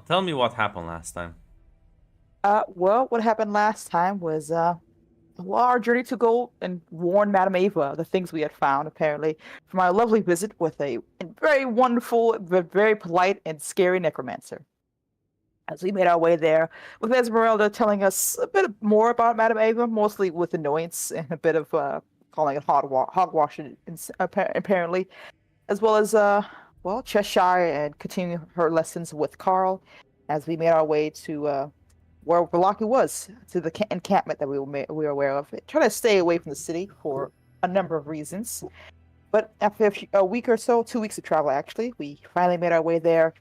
Tell me what happened last time. Well, what happened last time was well, our journey to go and warn Madame Ava the things we had found, apparently, from our lovely visit with a very wonderful, but very polite and scary necromancer. As we made our way there, with Esmeralda telling us a bit more about Madame Ava, mostly with annoyance and a bit of calling it hogwash, apparently, as well as well, Cheshire and continuing her lessons with Carl, as we made our way to where Velaki was, to the encampment that we were aware of. Trying to stay away from the city for a number of reasons. But after a week or so, 2 weeks of travel actually, we finally made our way there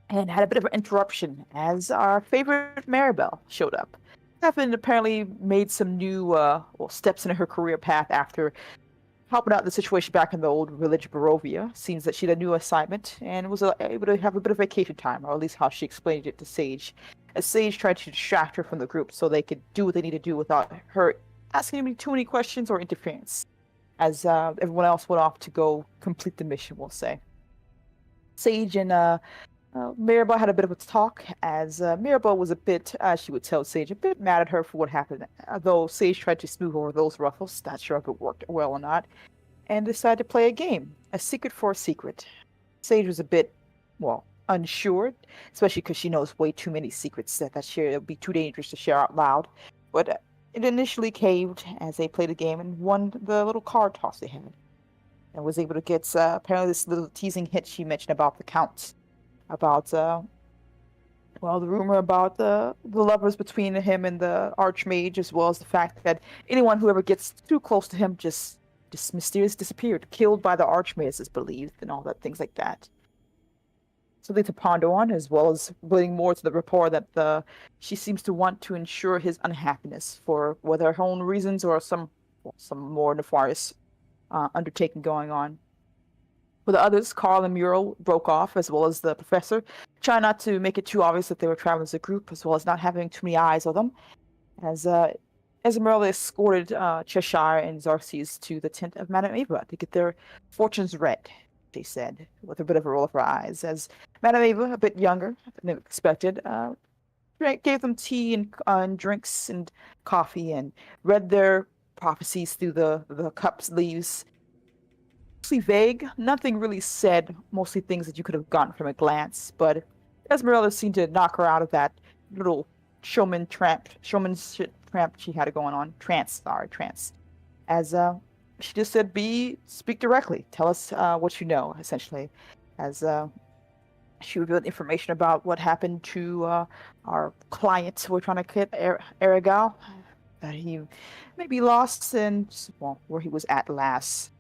and had a bit of an interruption as our favorite Maribel showed up. Having apparently made some new steps in her career path after helping out the situation back in the old village Barovia. Seems that she had a new assignment and was able to have a bit of vacation time, or at least how she explained it to Sage. As Sage tried to distract her from the group so they could do what they need to do without her asking me too many questions or interference. As everyone else went off to go complete the mission, we'll say. Sage and Mirabelle had a bit of a talk, as Mirabelle was a bit, as she would tell Sage, a bit mad at her for what happened. Though Sage tried to smooth over those ruffles, not sure if it worked well or not, and decided to play a game, a secret for a secret. Sage was a bit, well, unsure, especially because she knows way too many secrets that it would be too dangerous to share out loud. But it initially caved as they played the game and won the little card toss they had, and was able to get apparently this little teasing hint she mentioned about the Count, about well, the rumor about the lovers between him and the Archmage, as well as the fact that anyone who ever gets too close to him just mysteriously disappeared, killed by the Archmage, is believed, and all that things like that. Something to ponder on, as well as building more to the rapport that she seems to want to ensure his unhappiness for whether her own reasons or some more nefarious undertaking going on. For the others, Carl and Muriel broke off, as well as the professor, trying not to make it too obvious that they were traveling as a group, as well as not having too many eyes on them. As Esmeralda escorted Cheshire and Xerxes to the tent of Madame Eva to get their fortunes read, they said, with a bit of a roll of her eyes. As Madame Eva, a bit younger than expected, gave them tea and drinks and coffee and read their prophecies through the cups leaves, mostly vague, nothing really said, mostly things that you could have gotten from a glance. But Esmeralda seemed to knock her out of that little showmanship tramp she had going on. Trance. As she just said, speak directly. Tell us what you know, essentially. As she revealed information about what happened to our client we're trying to get, Aragal, that he maybe lost and, well, where he was at last.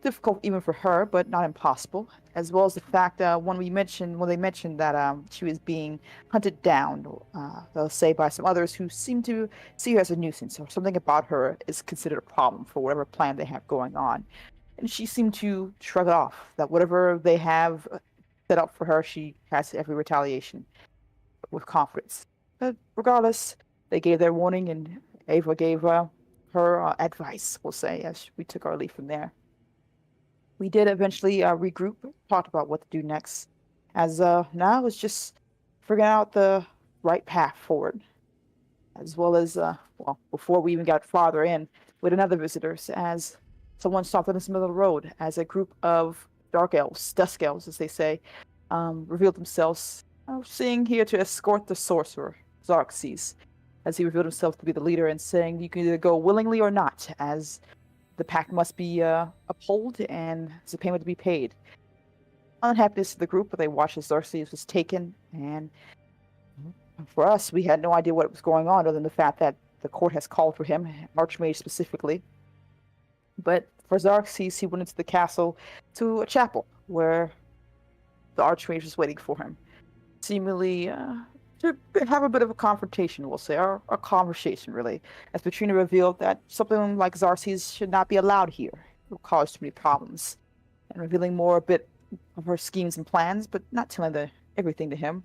Difficult even for her, but not impossible. As well as the fact when they mentioned that she was being hunted down, they'll say by some others who seem to see her as a nuisance, or something about her is considered a problem for whatever plan they have going on. And she seemed to shrug it off, that whatever they have set up for her, she has every retaliation with confidence. But regardless, they gave their warning, and Ava gave her advice, we'll say, as we took our leave from there. We did eventually regroup, talked about what to do next, as now it's just figuring out the right path forward, as well as, well, before we even got farther in with another visitors, as someone stopped us in the middle of the road, as a group of dusk elves, as they say, revealed themselves, seeing here to escort the sorcerer, Xerxes, as he revealed himself to be the leader and saying you can either go willingly or not, as the pact must be upheld and there's a payment to be paid. Unhappiness to the group, but they watched as Xerxes was taken, and for us, we had no idea what was going on other than the fact that the court has called for him, Archmage specifically. But for Xerxes, he went into the castle to a chapel where the Archmage was waiting for him, seemingly to have a bit of a confrontation, we'll say, or a conversation, really, as Petrina revealed that something like Xerxes should not be allowed here. It will cause too many problems, and revealing more a bit of her schemes and plans, but not telling everything to him,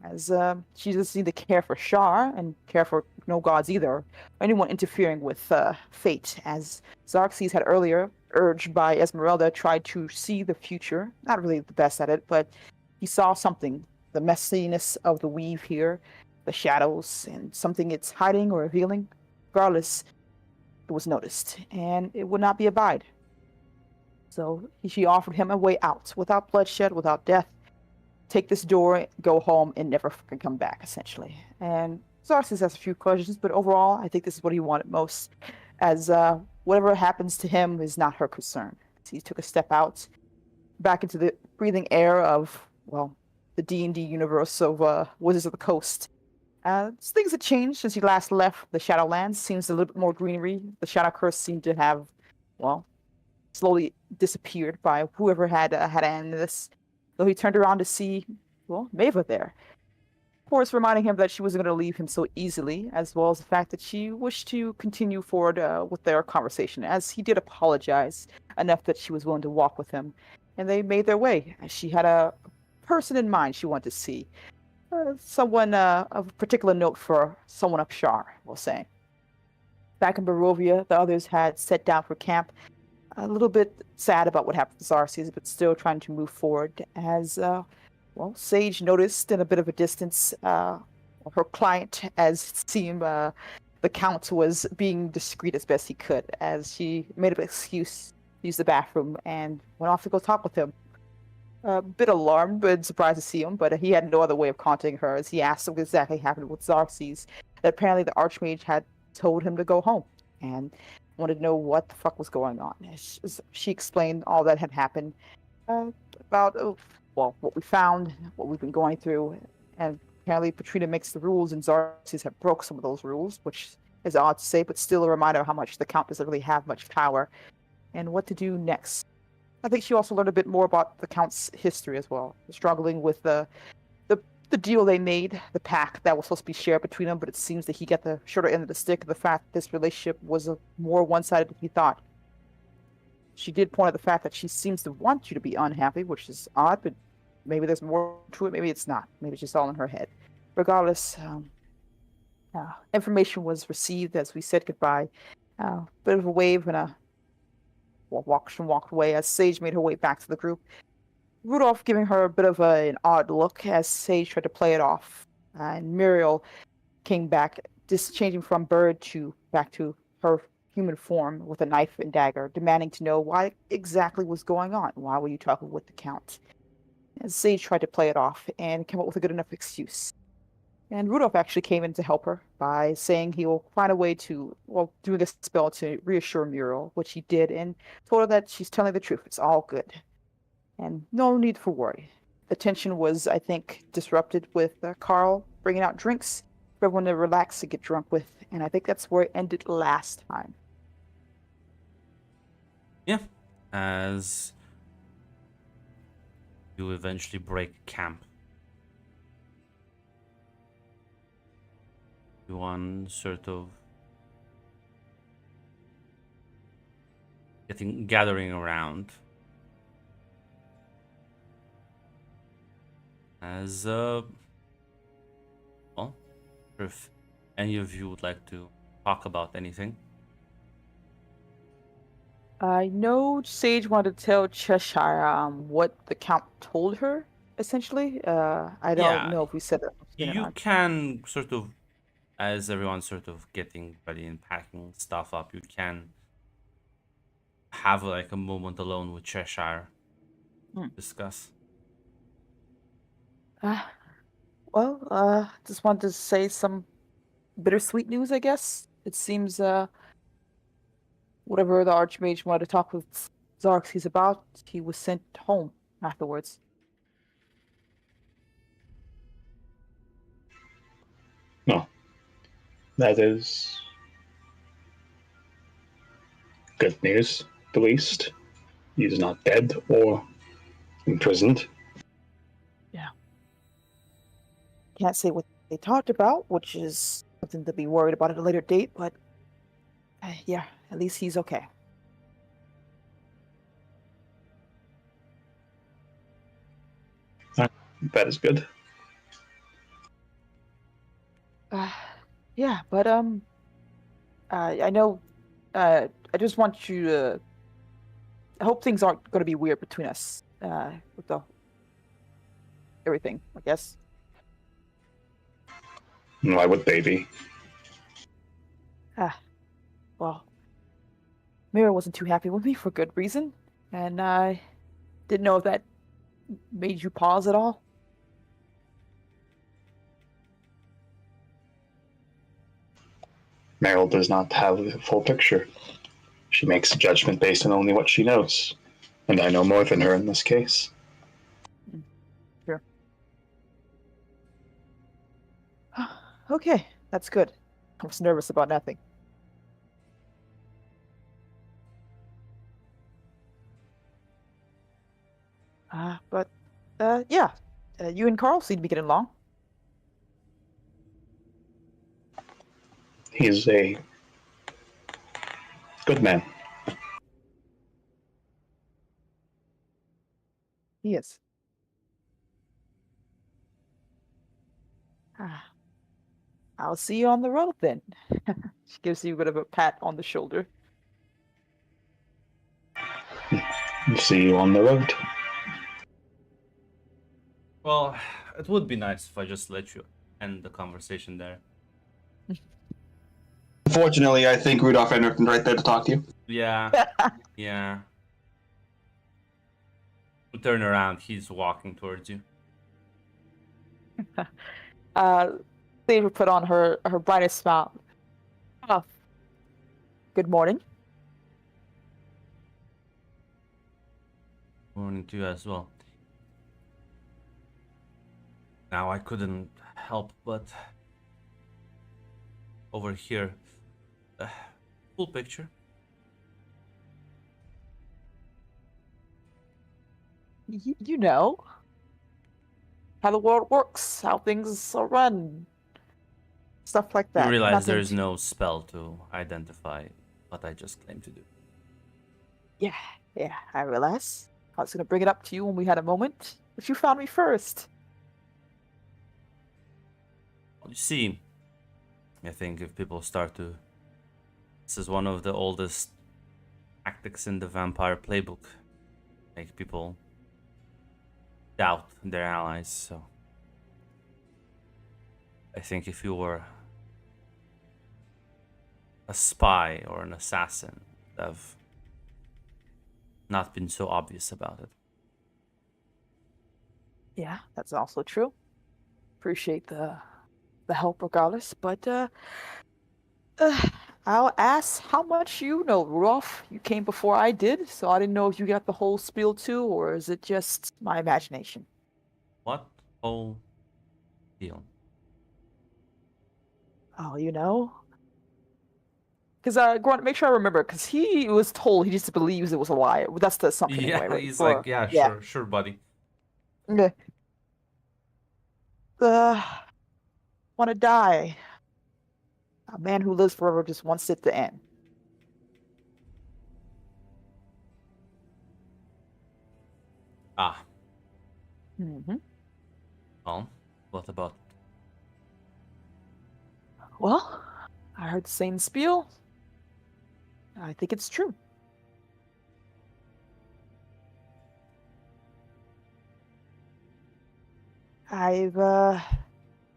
as she doesn't seem to care for Shar, and care for no gods either, or anyone interfering with fate, as Xerxes had earlier, urged by Esmeralda, tried to see the future. Not really the best at it, but he saw something, the messiness of the weave here, the shadows, and something it's hiding or revealing. Regardless, it was noticed, and it would not be abide. So she offered him a way out, without bloodshed, without death. Take this door, go home, and never fucking come back, essentially. And Xerxes has a few questions, but overall, I think this is what he wanted most, as whatever happens to him is not her concern. He took a step out, back into the breathing air of, well, the D&D universe of Wizards of the Coast. Things have changed since he last left the Shadowlands. Seems a little bit more greenery. The Shadow Curse seemed to have, well, slowly disappeared by whoever had ended this. Though he turned around to see, well, Maeva there. Of course, reminding him that she wasn't going to leave him so easily, as well as the fact that she wished to continue forward with their conversation, as he did apologize enough that she was willing to walk with him. And they made their way. She had a person in mind she wanted to see. Someone of particular note for someone up Shar, we'll say. Back in Barovia, the others had set down for camp, a little bit sad about what happened to Xerxes, but still trying to move forward. As well, Sage noticed in a bit of a distance her client, as it seemed the Count was being discreet as best he could, as she made an excuse, used the bathroom, and went off to go talk with him. A bit alarmed, but surprised to see him, but he had no other way of contacting her, as he asked what exactly happened with Xerxes, that apparently the Archmage had told him to go home, and wanted to know what the fuck was going on. She explained all that had happened, about, well, what we found, what we've been going through, and apparently Patrina makes the rules, and Xerxes have broke some of those rules, which is odd to say, but still a reminder of how much the Count doesn't really have much power, and what to do next. I think she also learned a bit more about the Count's history as well, struggling with the deal they made, the pact that was supposed to be shared between them, but it seems that he got the shorter end of the stick of the fact that this relationship was more one-sided than he thought. She did point out the fact that she seems to want you to be unhappy, which is odd, but maybe there's more to it, maybe it's not. Maybe it's just all in her head. Regardless, information was received as we said goodbye. Bit of a wave and a walked away as Sage made her way back to the group. Rudolph giving her a bit of an odd look as Sage tried to play it off. And Muriel came back, just changing from bird to back to her human form with a knife and dagger, demanding to know what exactly was going on. Why were you talking with the Count? And Sage tried to play it off and came up with a good enough excuse. And Rudolph actually came in to help her by saying he will find a way to, well, doing a spell to reassure Muriel, which he did, and told her that she's telling the truth. It's all good. And no need for worry. The tension was, I think, disrupted with Carl bringing out drinks for everyone to relax and get drunk with, and I think that's where it ended last time. Yeah, as you eventually break camp. One sort of gathering around as well, if any of you would like to talk about anything. I know Sage wanted to tell Cheshire what the Count told her, essentially. I don't know if we said that. You can sort of, as everyone's sort of getting ready and packing stuff up, you can have like a moment alone with Cheshire. Discuss. Just wanted to say some bittersweet news, I guess. It seems whatever the Archmage wanted to talk with Xerxes about, he was sent home afterwards. No. That is good news, at least. He's not dead or imprisoned. Yeah. Can't say what they talked about, which is something to be worried about at a later date, but yeah, at least he's okay. That is good. Yeah, but I know. I just want you to. I hope things aren't going to be weird between us. With the everything, I guess. Why would they be? Ah, well, Mira wasn't too happy with me for good reason, and I didn't know if that made you pause at all. Meryl does not have the full picture. She makes a judgment based on only what she knows, and I know more than her in this case. Sure. Okay, that's good. I was nervous about nothing. But yeah, you and Carl seem to be getting along. He's a good man. He is. Ah, I'll see you on the road then. She gives you a bit of a pat on the shoulder. See you on the road. Well, it would be nice if I just let you end the conversation there. Unfortunately, I think Rudolph Henriksen's right there to talk to you. Yeah, yeah. You turn around, he's walking towards you. Sable put on her brightest smile. Oh, good morning. Morning to you as well. Now I couldn't help but over here. Full picture. You know how the world works, how things are run, stuff like You that. realize Nothing there's to- no spell to identify what I just claimed to do. Yeah, I realize. I was gonna bring it up to you when we had a moment, but you found me first. You see, I think if people start to... This is one of the oldest tactics in the vampire playbook. Make people doubt their allies, so... I think if you were a spy or an assassin, have not been so obvious about it. Yeah, that's also true. Appreciate the help regardless, but I'll ask how much you know, Rudolph. You came before I did, so I didn't know if you got the whole spiel too, or is it just my imagination? What whole deal? Oh, you know? Because Grunt, make sure I remember, because he was told he just believes it was a lie. That's the assumption Yeah, anyway, right? he's like, yeah, Yeah. sure, buddy. Okay. Want to die. A man who lives forever just wants it to end. Ah, Mm-hmm. well, what about... Well, I heard the same spiel. I think it's true. I've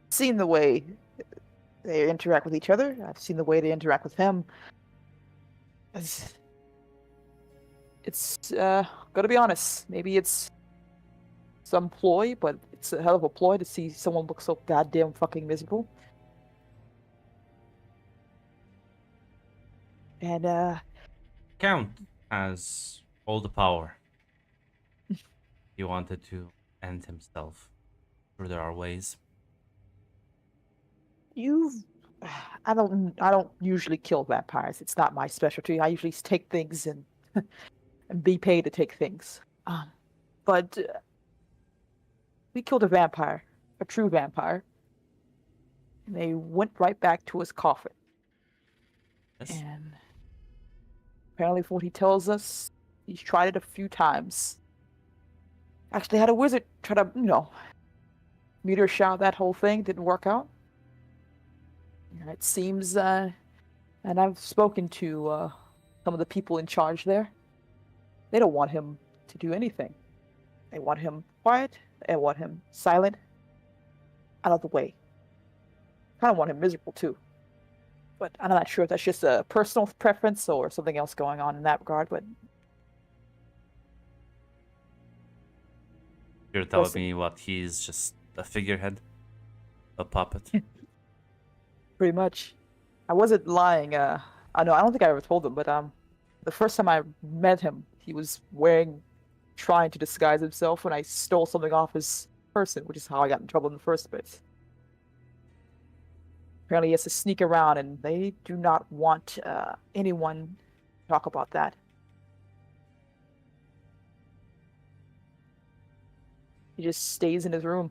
seen the way they interact with each other. I've seen the way they interact with him. It's gotta be honest. Maybe it's some ploy, but it's a hell of a ploy to see someone look so goddamn fucking miserable. And Count has all the power. He wanted to end himself. Sure, there are ways. you've I don't usually kill vampires. It's not my specialty. I usually take things and and be paid to take things. But we killed a vampire, a true vampire. And they went right back to his coffin. Yes. And apparently, from what he tells us, he's tried it a few times. Actually, had a wizard try to, meteor shower that whole thing. Didn't work out. And it seems, and I've spoken to some of the people in charge there. They don't want him to do anything. They want him quiet. I want him silent, out of the way. Kind of want him miserable too. But I'm not sure if that's just a personal preference or something else going on in that regard. But You're telling listen, me what he's just a figurehead, a puppet. pretty much, I wasn't lying. I know I don't think I ever told him, but the first time I met him, he was trying to disguise himself when I stole something off his person, which is how I got in trouble in the first place. Apparently, he has to sneak around, and they do not want anyone to talk about that. He just stays in his room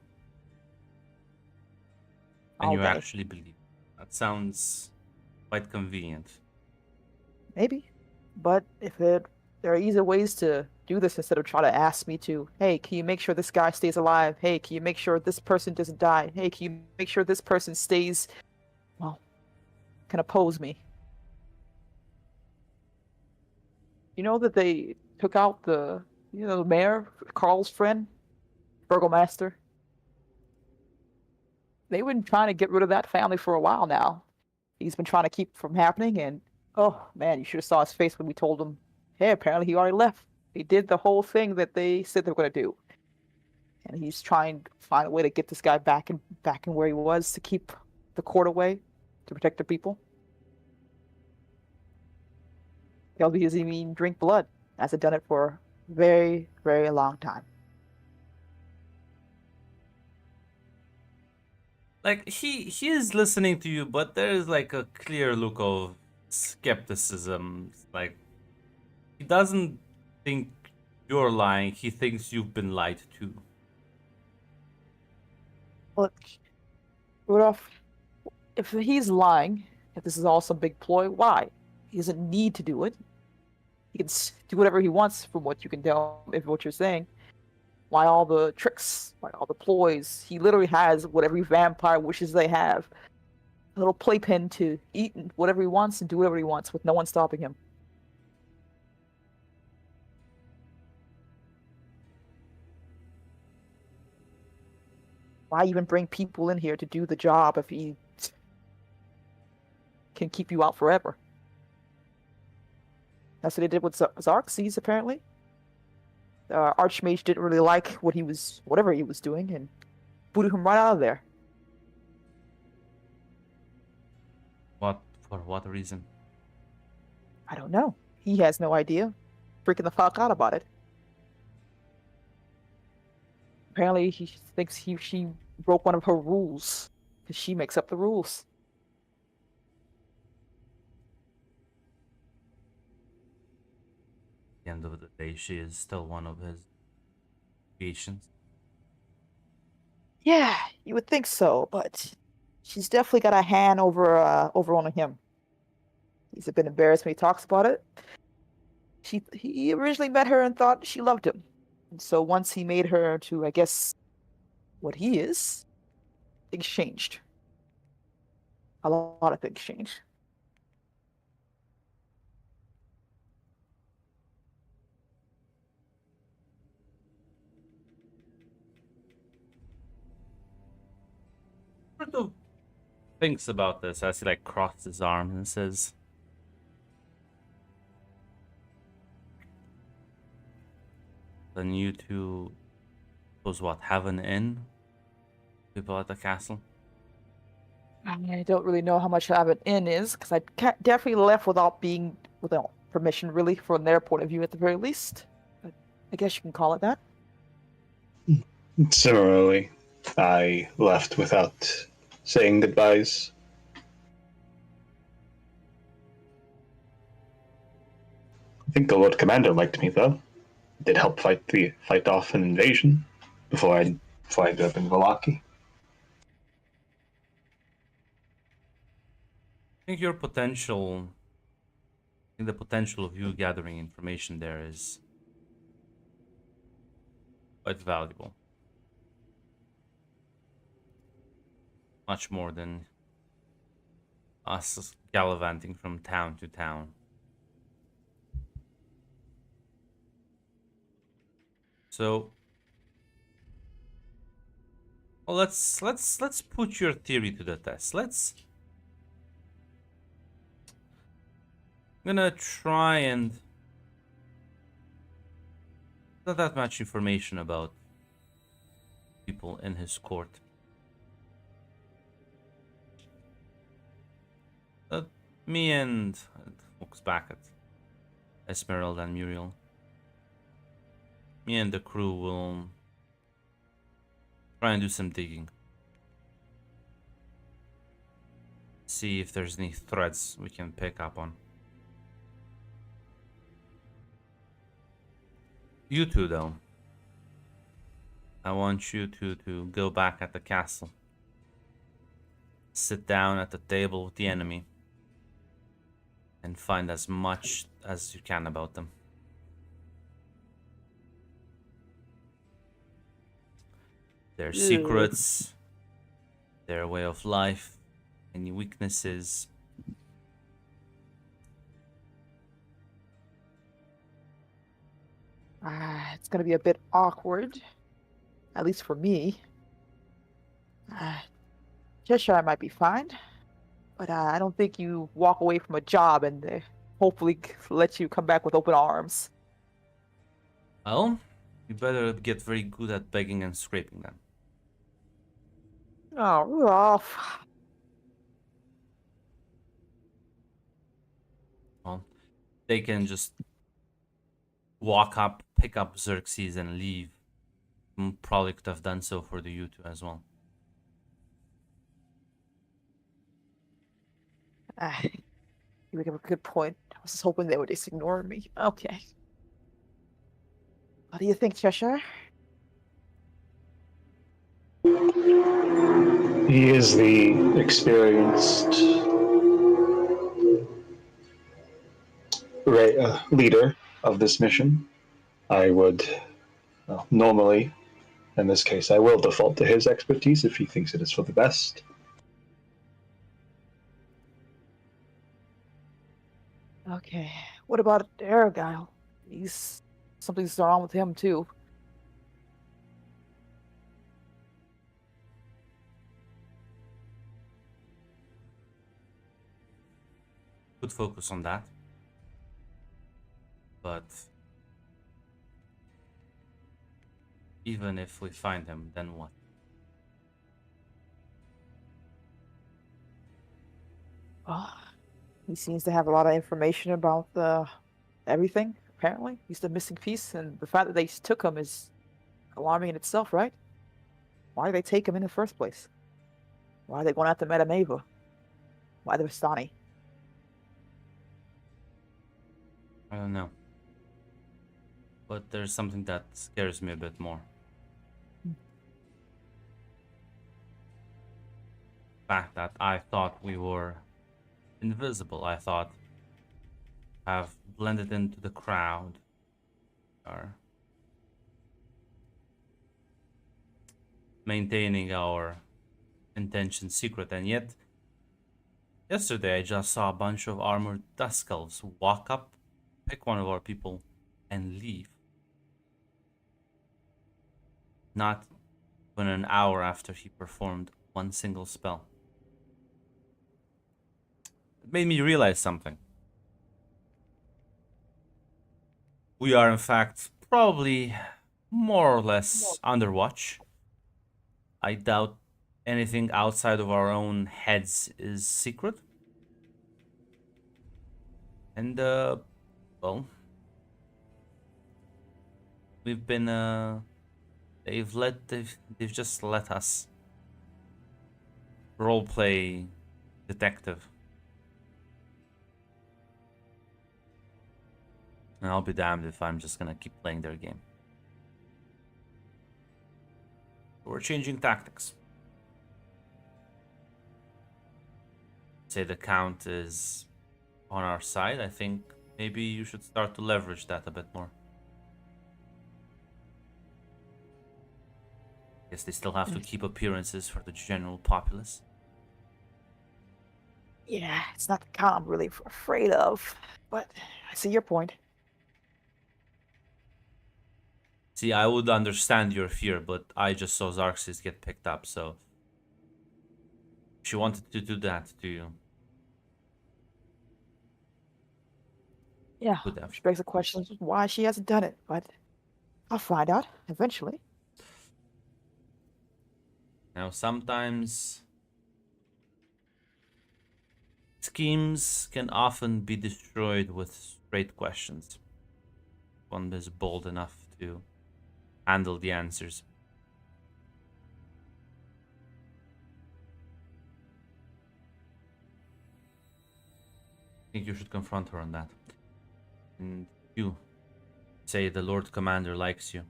And all you day. actually believe. That sounds quite convenient. Maybe, but if there are easier ways to do this instead of trying to ask me to, hey, can you make sure this guy stays alive? Hey, can you make sure this person doesn't die? Hey, can you make sure this person stays, well, can oppose me? You know that they took out the mayor, Carl's friend, Burgomaster? They've been trying to get rid of that family for a while now. He's been trying to keep it from happening, and oh man, you should have saw his face when we told him, hey, apparently he already left. He did the whole thing that they said they were going to do, and he's trying to find a way to get this guy back in where he was to keep the court away, to protect the people. Tells me he doesn't even drink blood. Hasn't done it for a very, very long time. Like he is listening to you, but there is like a clear look of skepticism. Like he doesn't think you're lying. He thinks you've been lied to. Look, Rudolph, if he's lying, if this is all some big ploy, why? He doesn't need to do it. He can do whatever he wants from what you can tell, if what you're saying. Why all the tricks? Why all the ploys? He literally has what every vampire wishes they have. A little playpen to eat whatever he wants and do whatever he wants with no one stopping him. Why even bring people in here to do the job if he can keep you out forever? That's what they did with Xerxes, apparently. Archmage didn't really like whatever he was doing, and booted him right out of there. For what reason? I don't know. He has no idea. Freaking the fuck out about it. Apparently, he thinks she broke one of her rules because she makes up the rules. At the end of the day, she is still one of his patients. Yeah, you would think so, but she's definitely got a hand over on him. He's a bit embarrassed when he talks about it. He originally met her and thought she loved him. And so once he made her to, I guess, what he is, things changed. A lot of things changed. Sort of thinks about this as he like crosses his arms and says, "Then you two, suppose what, have an inn? People at the castle." I don't really know how much of an inn is because I definitely left without permission, really, from their point of view at the very least. But I guess you can call it that. Similarly, I left without saying goodbyes. I think the Lord Commander liked me, though. Did help fight off an invasion before I ended up in Valaki. I think the potential of you gathering information there is quite valuable. Much more than us gallivanting from town to town. So, Well, let's put your theory to the test. I'm gonna try and not that much information about people in his court. Uh, Me and looks back at Esmeralda and Muriel. Me and the crew will try and do some digging. See if there's any threads we can pick up on. You two, though. I want you to go back at the castle. Sit down at the table with the enemy. And find as much as you can about them. Their secrets, their way of life, any weaknesses. It's gonna be a bit awkward, at least for me. Cheshire might be fine, but I don't think you walk away from a job and they hopefully let you come back with open arms. Well, you better get very good at begging and scraping them. Oh, Rudolph. Well, they can just walk up, pick up Xerxes, and leave. Probably could have done so for the U2 as well. You make a good point. I was just hoping they would just ignore me. Okay. What do you think, Cheshire? He is the experienced leader of this mission. I would, well, normally, in this case, I will default to his expertise if he thinks it is for the best. Okay. What about Argyle? Something's wrong with him too. Could focus on that. But even if we find him, then what? Well, he seems to have a lot of information about everything, apparently. He's the missing piece, and the fact that they took him is alarming in itself, right? Why did they take him in the first place? Why are they going after Madame Ava? Why the Vistani? I don't know. But there's something that scares me a bit more. The fact that I thought we were invisible. I thought have blended into the crowd. Are maintaining our intention secret, and yet yesterday I just saw a bunch of armored dusk elves walk up, pick one of our people, and leave. Not even an hour after he performed one single spell. It made me realize something. We are, in fact, probably more or less under watch. I doubt anything outside of our own heads is secret. And, well, we've been, they've just let us roleplay detective. And I'll be damned if I'm just gonna keep playing their game. We're changing tactics. Say the count is on our side. I think maybe you should start to leverage that a bit more. Guess they still have to keep appearances for the general populace. Yeah, it's not the count I'm really afraid of, but I see your point. See, I would understand your fear, but I just saw Xerxes get picked up, so she wanted to do that to you. Yeah, Could have. which begs the question why she hasn't done it, but I'll find out eventually. Now, sometimes schemes can often be destroyed with straight questions. One is bold enough to handle the answers. I think you should confront her on that. And you say the Lord Commander likes you.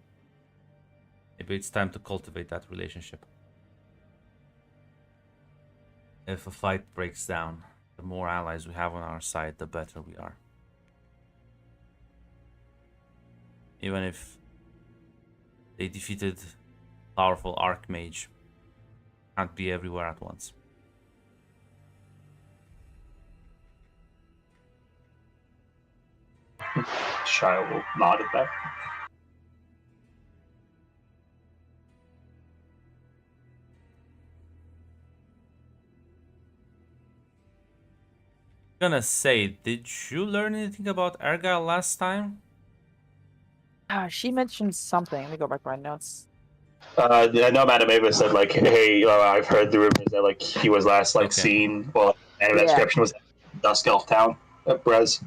Maybe it's time to cultivate that relationship. If a fight breaks down, the more allies we have on our side, the better we are. Even if they defeated powerful Archmage, can't be everywhere at once. Shia will nod at that. Gonna say, did you learn anything about Ergal last time? She mentioned something. Let me go back to my notes. I know Madame Ava said like, "Hey, I've heard the rumors that like he was last like Okay. seen. Well, and that Yeah. description was Dusk Elf Town at Brez,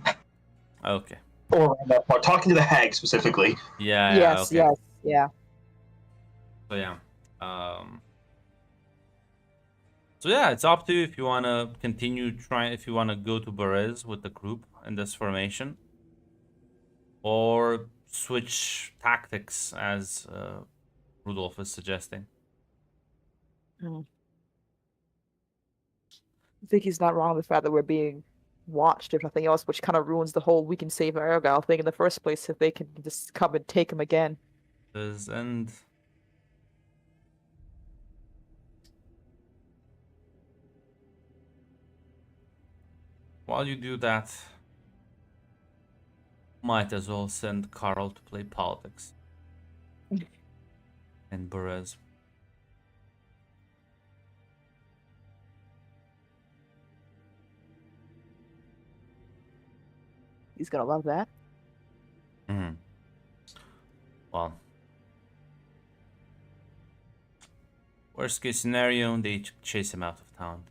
Okay. or talking to the hag specifically. Yeah. Yes, Okay. yeah. So yeah. So yeah, it's up to you if you wanna continue trying. If you wanna go to Berez with the group in this formation, or switch tactics as Rudolph is suggesting. I think he's not wrong in the fact that we're being watched, if nothing else, which kind of ruins the whole we can save Argyle thing in the first place if they can just come and take him again. And while you do that, might as well send Carl to play politics in Berez. He's gonna love that. Well, worst case scenario, they chase him out of town.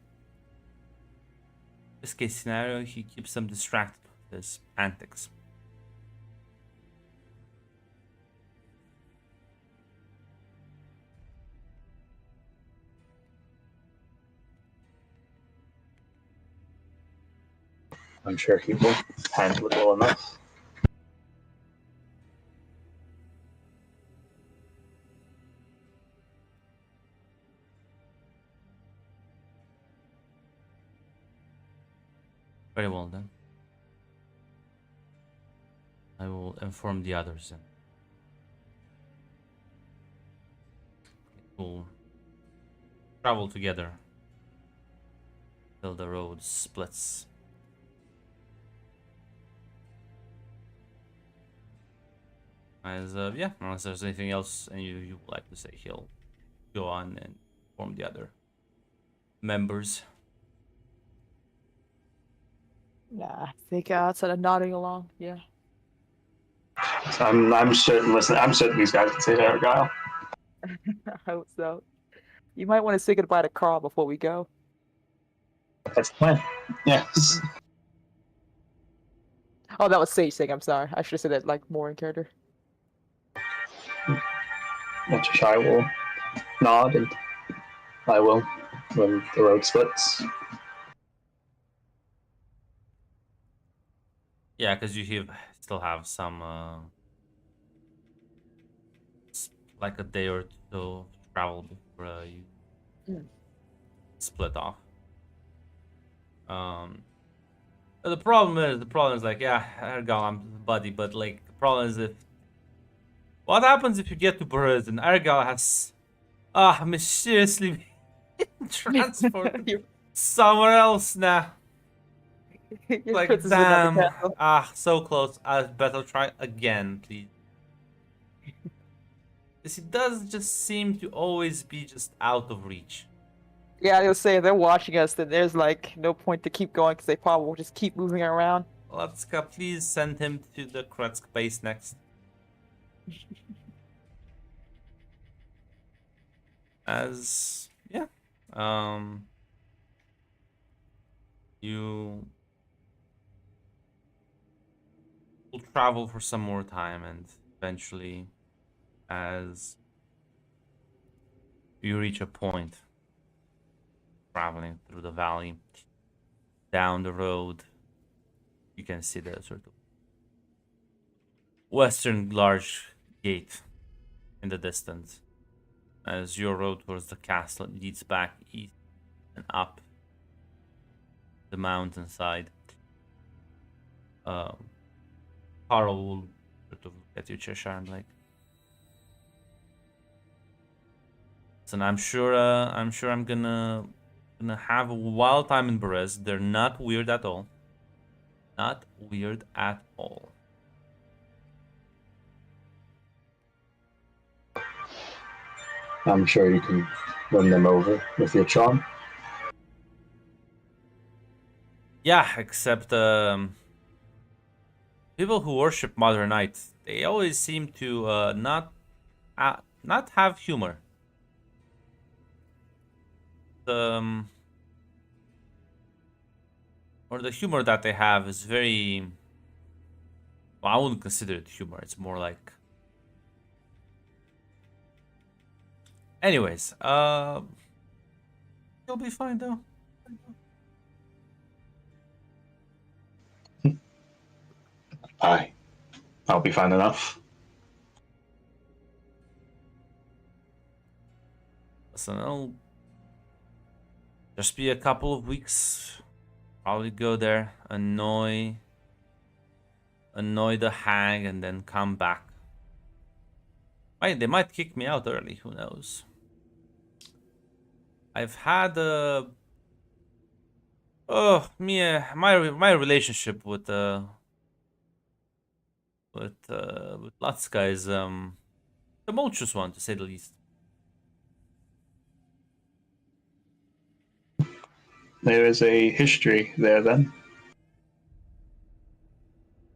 Best case scenario, he keeps them distracted with his antics. I'm sure he will handle it well enough. Very well then. I will inform the others and we'll travel together till the road splits. Yeah, unless there's anything else and you would like to say, he'll go on and inform the other members. Nah, I think outside of nodding along, yeah. I'm certain. Listen, I'm certain these guys can save Argyle. I hope so. You might want to say goodbye to Carl before we go. That's the plan. Yes. Oh, that was Sage saying, I'm sorry. I should have said that like more in character. Shia will nod, and I will when the road splits. Yeah, because you still have some like a day or two to travel before you split off. The problem is like, yeah, Ergal, I'm buddy, but like the problem is what happens if you get to Buruz and Ergal has mysteriously been transported somewhere else now? Like, damn. So close. I better try again, please. He does just seem to always be just out of reach. Yeah, I was saying they're watching us, then there's like no point to keep going because they probably will just keep moving around. Latska, please send him to the Kretsk base next. As yeah, you will travel for some more time, and eventually, as you reach a point traveling through the valley, down the road, you can see the sort of western large gate in the distance. As your road towards the castle leads back east and up the mountainside, um, Carl will sort of look at you, Cheshire, and like, listen, I'm sure I'm gonna have a wild time in Berez. They're not weird at all. Not weird at all. I'm sure you can win them over with your charm. Yeah, except people who worship Mother Night, they always seem to not have humor. Um, or the humor that they have is very. Well, I wouldn't consider it humor. It's more like. Anyways, you'll be fine though. Aye, I'll be fine enough. Listen, it'll just be a couple of weeks. Probably go there, annoy the hag, and then come back. They might kick me out early. Who knows? I've had my relationship with Latska is tumultuous one, to say the least. There is a history there then.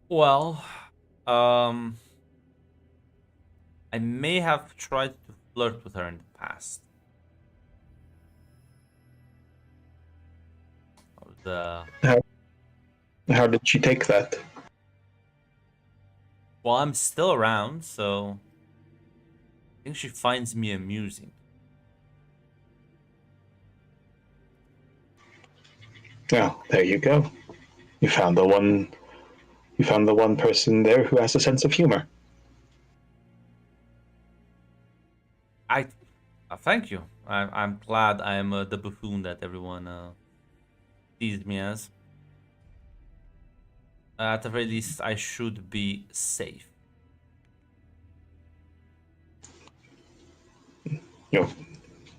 Well, I may have tried to flirt with her in the past. The How did she take that? Well, I'm still around, so I think she finds me amusing. Oh, there you go. You found the one. You found the one person there who has a sense of humor. Thank you. I'm glad I'm the buffoon that everyone sees me as. At the very least, I should be safe. You're.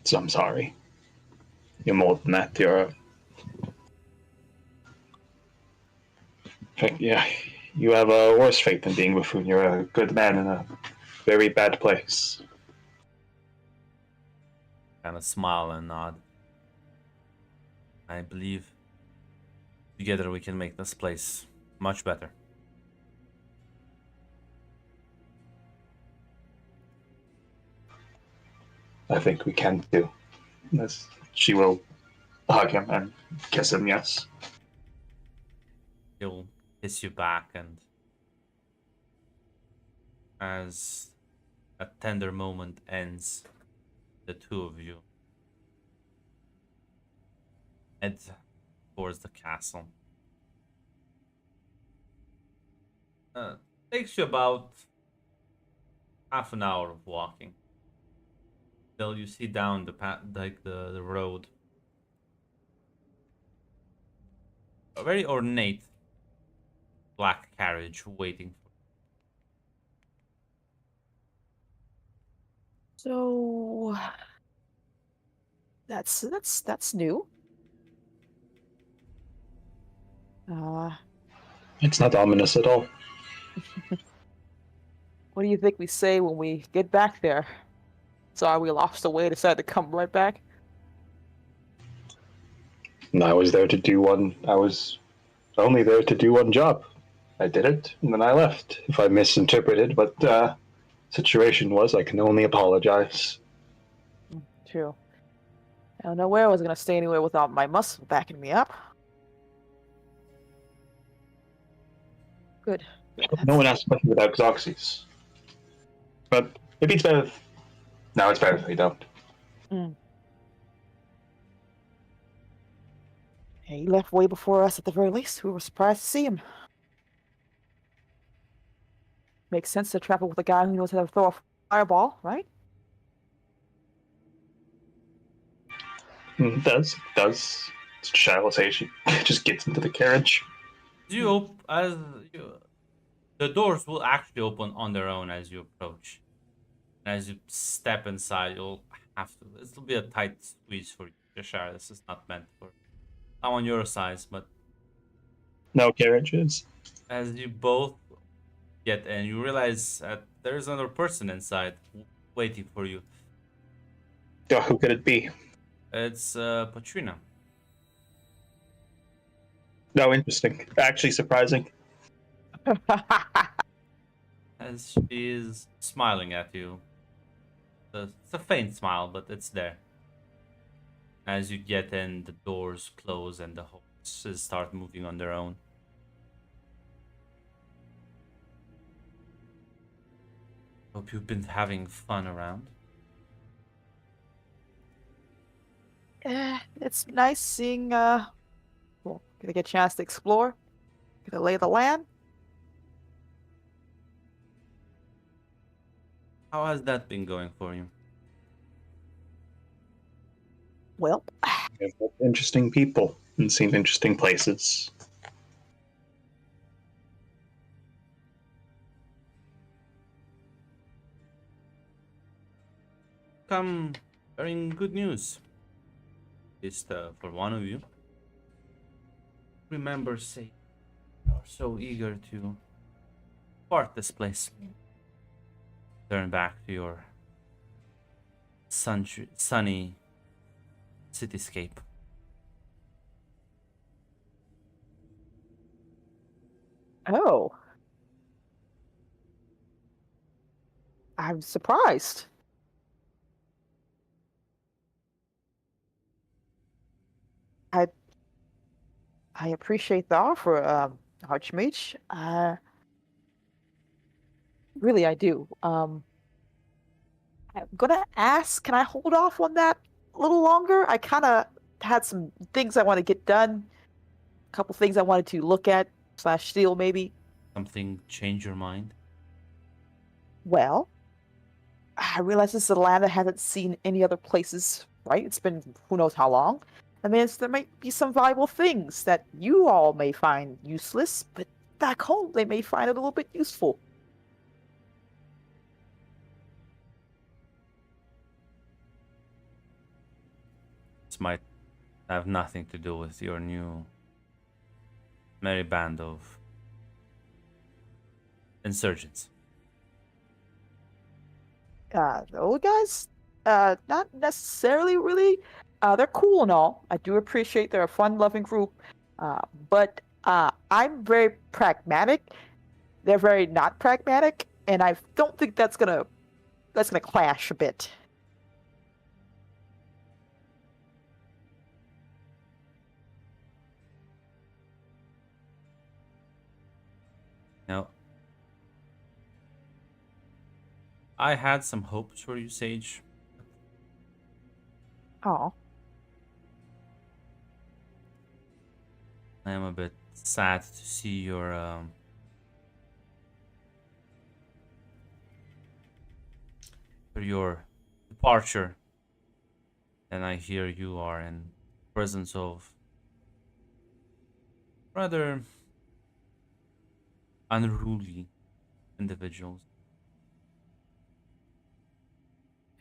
So I'm sorry. You're more than that. You're. Yeah, you have a worse fate than being buffoon. You're a good man in a very bad place. Kind of smile and nod. I believe together we can make this place much better. I think we can too. As she will hug him and kiss him, yes. He'll kiss you back, and as a tender moment ends, the two of you head towards the castle. Takes you about half an hour of walking till you see down the path, like the road, a very ornate black carriage waiting. So that's new. It's not ominous at all. What do you think we say when we get back there? Sorry, we lost the way, decided to come right back. And I was there to do one. I was only there to do one job. I did it, and then I left. If I misinterpreted what the situation was, I can only apologize. True. I don't know where I was gonna stay anywhere without my muscle backing me up. Good. No one asked questions without Xoxys. But maybe it's better. No, it's better if they don't. He left way before us at the very least. We were surprised to see him. Makes sense to travel with a guy who knows how to throw a fireball, right? It does. Charlotte say she just gets into the carriage. The doors will actually open on their own as you approach. And as you step inside, you'll have to. This will be a tight squeeze for you, Cheshire. This is not meant for someone your size, but No carriages. as you both get in, you realize that there's another person inside waiting for you. Oh, who could it be? It's Patrina. No, interesting. Actually, surprising. As she is smiling at you. It's a faint smile, but it's there. As you get in, the doors close and the horses start moving on their own. Hope you've been having fun around. It's nice seeing, well, gonna get a chance to explore, gonna lay the land. How has that been going for you? Well, They've met interesting people and seen interesting places. Come bearing good news. At least for one of you. Remember, say, you're so eager to part this place. Turn back to your sunny cityscape. oh. I'm surprised. I appreciate the offer, Archmage. Really, I do. I'm gonna ask, can I hold off on that a little longer? I kind of had some things I want to get done, a couple things I wanted to look at / steal, maybe. Something change your mind? Well, I realize this is a land I haven't seen any other places, right? It's been who knows how long. I mean, there might be some valuable things that you all may find useless, but back home they may find it a little bit useful. This might have nothing to do with your new merry band of insurgents. The old guys, not necessarily really. They're cool and all. I do appreciate they're a fun-loving group, but I'm very pragmatic. They're very not pragmatic, and I don't think that's gonna clash a bit. Now, I had some hopes for you, Sage. Oh, I am a bit sad to see your departure. And I hear you are in presence of rather unruly individuals.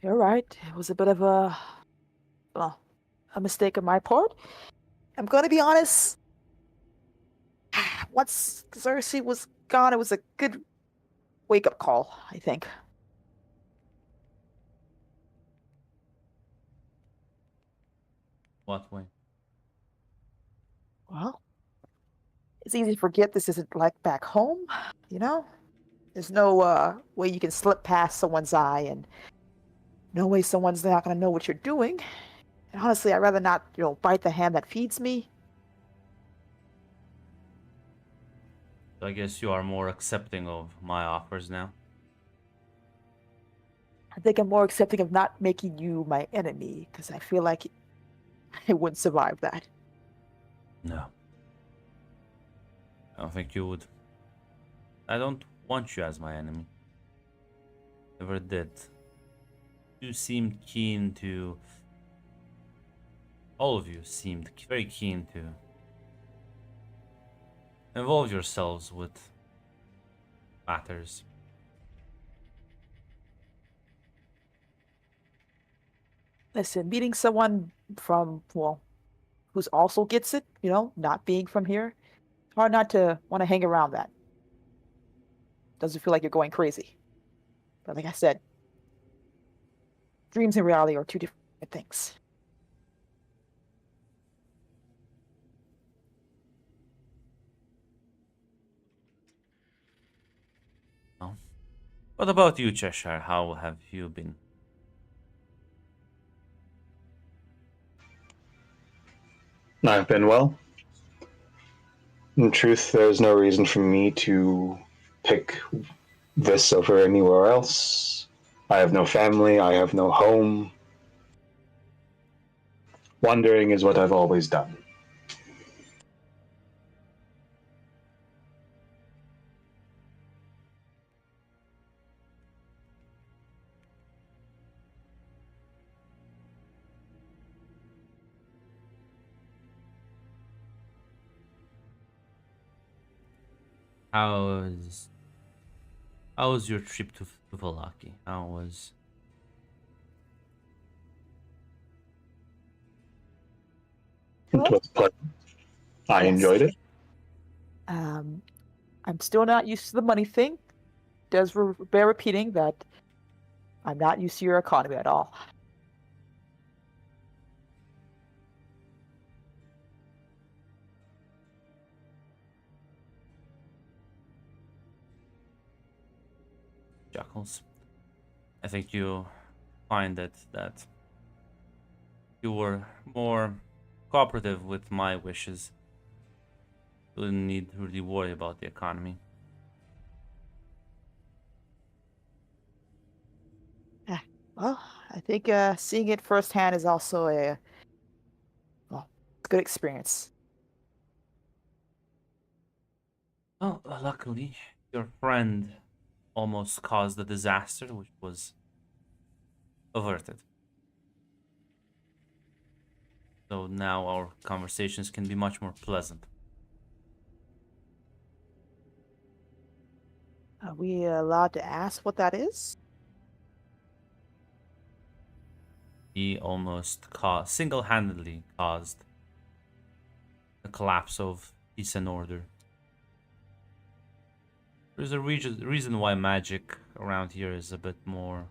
you're right. It was a bit of a mistake on my part. I'm gonna be honest. Once Xerxes was gone, it was a good wake-up call, I think. What way? Well, it's easy to forget this isn't like back home, you know? There's no way you can slip past someone's eye, and no way someone's not gonna know what you're doing. And honestly, I'd rather not, bite the hand that feeds me. So I guess you are more accepting of my offers now. I think I'm more accepting of not making you my enemy, because I feel like I wouldn't survive that. No. I don't think you would. I don't want you as my enemy. Never did. You seemed keen to... All of you seemed very keen to involve yourselves with matters. Listen, meeting someone from, well, who's also gets it, not being from here, it's hard not to want to hang around that. Doesn't feel like you're going crazy. But like I said, dreams and reality are two different things. No? What about you, Cheshire? How have you been? I've been well. In truth, there's no reason for me to pick this over anywhere else. I have no family, I have no home. Wandering is what I've always done. How was your trip to Valaki? How was... It Well, was pleasant. I yes. enjoyed it. I'm still not used to the money thing. Does bear repeating that I'm not used to your economy at all. Jackals? I think you find that you were more cooperative with my wishes. You didn't need to really worry about the economy. Well, I think seeing it firsthand is also a good experience. Well, luckily, your friend almost caused a disaster, which was averted. So now our conversations can be much more pleasant. Are we allowed to ask what that is? He almost single-handedly caused the collapse of peace and order. There's a reason why magic around here is a bit more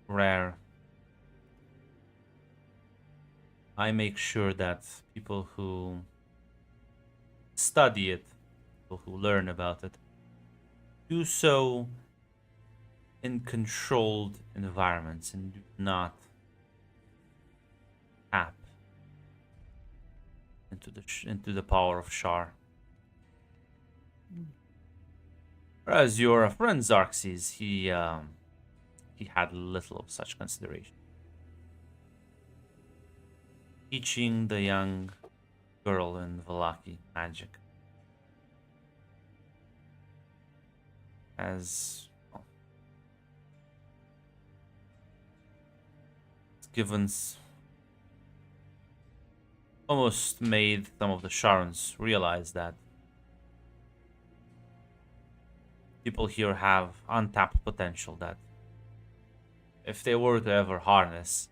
rare. I make sure that people who study it, people who learn about it, do so in controlled environments and do not tap into the power of Shar. Whereas your friend Xerxes, he had little of such consideration. Teaching the young girl in Valaki magic as well, it's given almost made some of the Sharons realize that people here have untapped potential that if they were to ever harness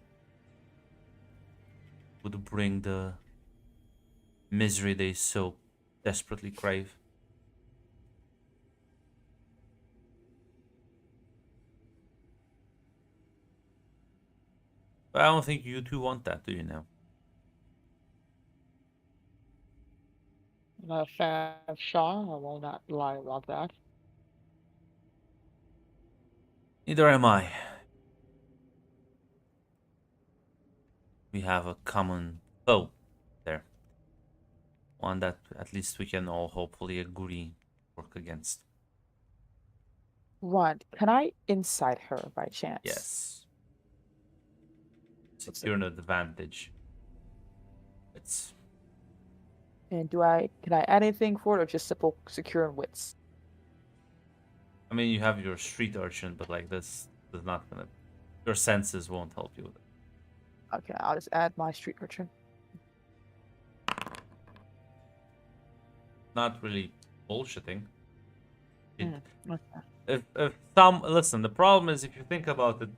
would bring the misery they so desperately crave. But I don't think you two want that, do you now? I'm not a fan of Shaw. I will not lie about that. Neither am I. We have a common foe there. One that at least we can all hopefully agree work against. Right. Can I inside her by chance? Yes. What's Secure an advantage. It's And can I add anything for it or just simple secure and wits? I mean you have your street urchin, but like this is not gonna your senses won't help you with it. Okay, I'll just add my street urchin. Not really bullshitting. It, Okay. if some listen, the problem is if you think about it,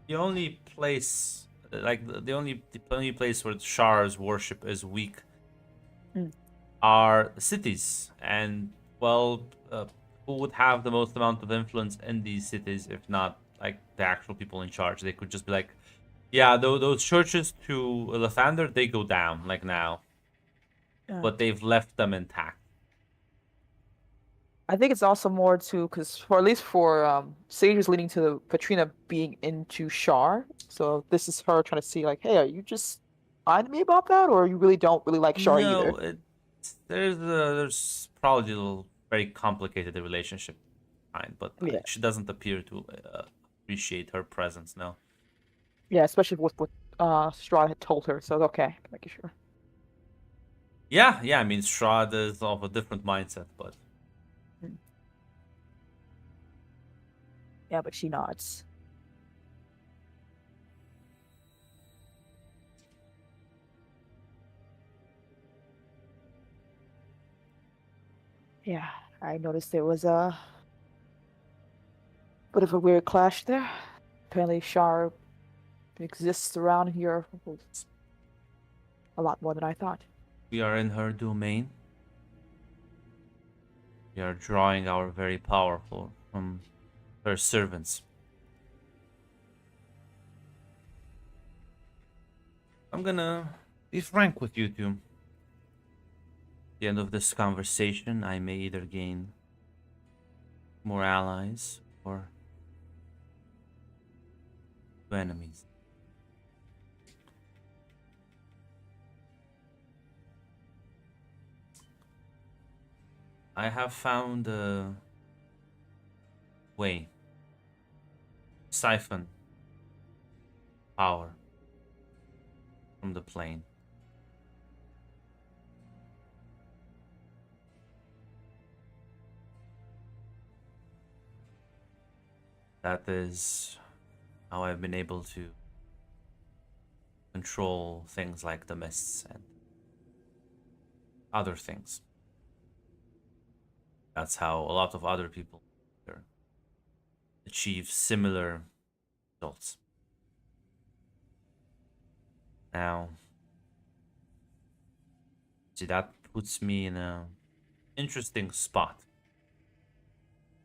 the only place like the only place where Shar's worship is weak Mm. are cities, and well, who would have the most amount of influence in these cities if not like the actual people in charge? They could just be like, yeah, those churches to Lathander, they go down like now, Yeah. but they've left them intact. I think it's also more to because for at least for Sage's leading to Katrina being into Shar. So this is her trying to see like, hey, are you just lying to me about that, or you really don't really like Shar No, either? there's probably a little very complicated relationship behind, but Yeah. she doesn't appear to appreciate her presence now. Yeah, especially with what Strahd had told her. So okay, making sure. Yeah. I mean, Strahd is of a different mindset, but Mm. Yeah, but she nods. Yeah, I noticed there was a bit of a weird clash there. Apparently, Shar exists around here a lot more than I thought. we are in her domain. We are drawing our very powerful from her servants. I'm gonna be frank with you two. At the end of this conversation, I may either gain more allies or enemies. I have found a way to siphon power from the plane. That is how I've been able to control things like the mists and other things. That's how a lot of other people achieve similar results. Now, see, that puts me in a interesting spot.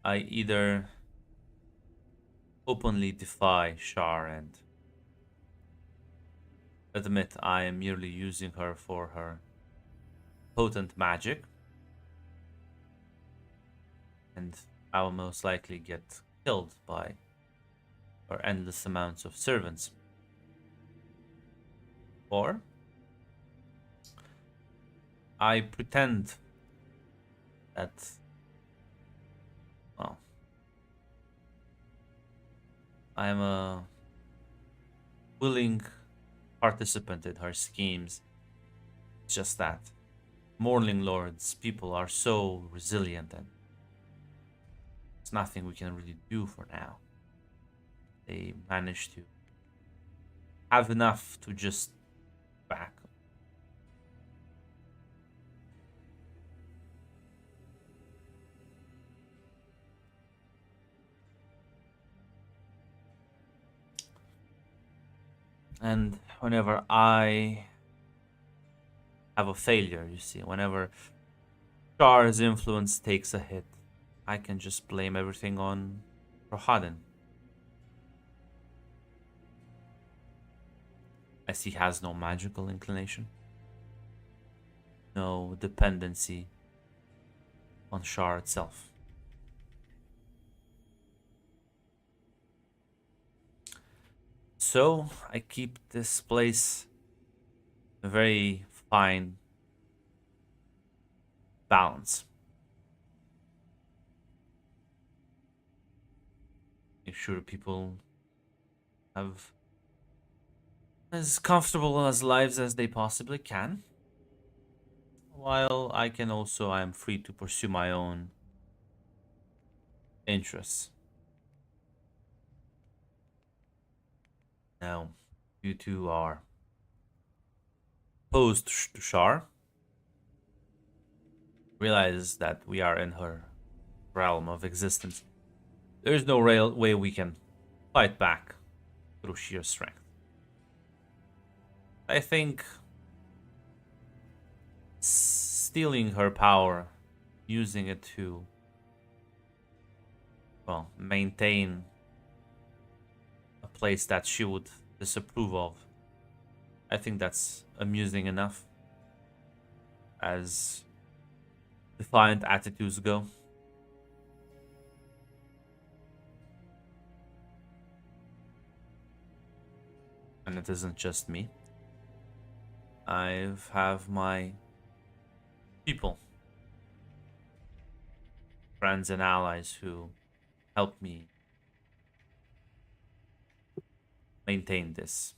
I either openly defy Shar and admit I am merely using her for her potent magic, and I will most likely get killed by her endless amounts of servants. Or I pretend that, well, I am a willing participant in her schemes. It's just that Morning Lord's people are so resilient and there's nothing we can really do for now. They manage to have enough to just back. And whenever I have a failure, you see, whenever Char's influence takes a hit, I can just blame everything on Rohadin. as he has no magical inclination, no dependency on Shar itself. So I keep this place a very fine balance. Make sure people have as comfortable as lives as they possibly can. While I am free to pursue my own interests. Now, you two are opposed to Shar. Realize that we are in her realm of existence. There is no real way we can fight back through sheer strength. I think stealing her power, using it to, well, maintain a place that she would disapprove of, I think that's amusing enough as defiant attitudes go. And it isn't just me. I have my people, friends and allies who help me maintain this.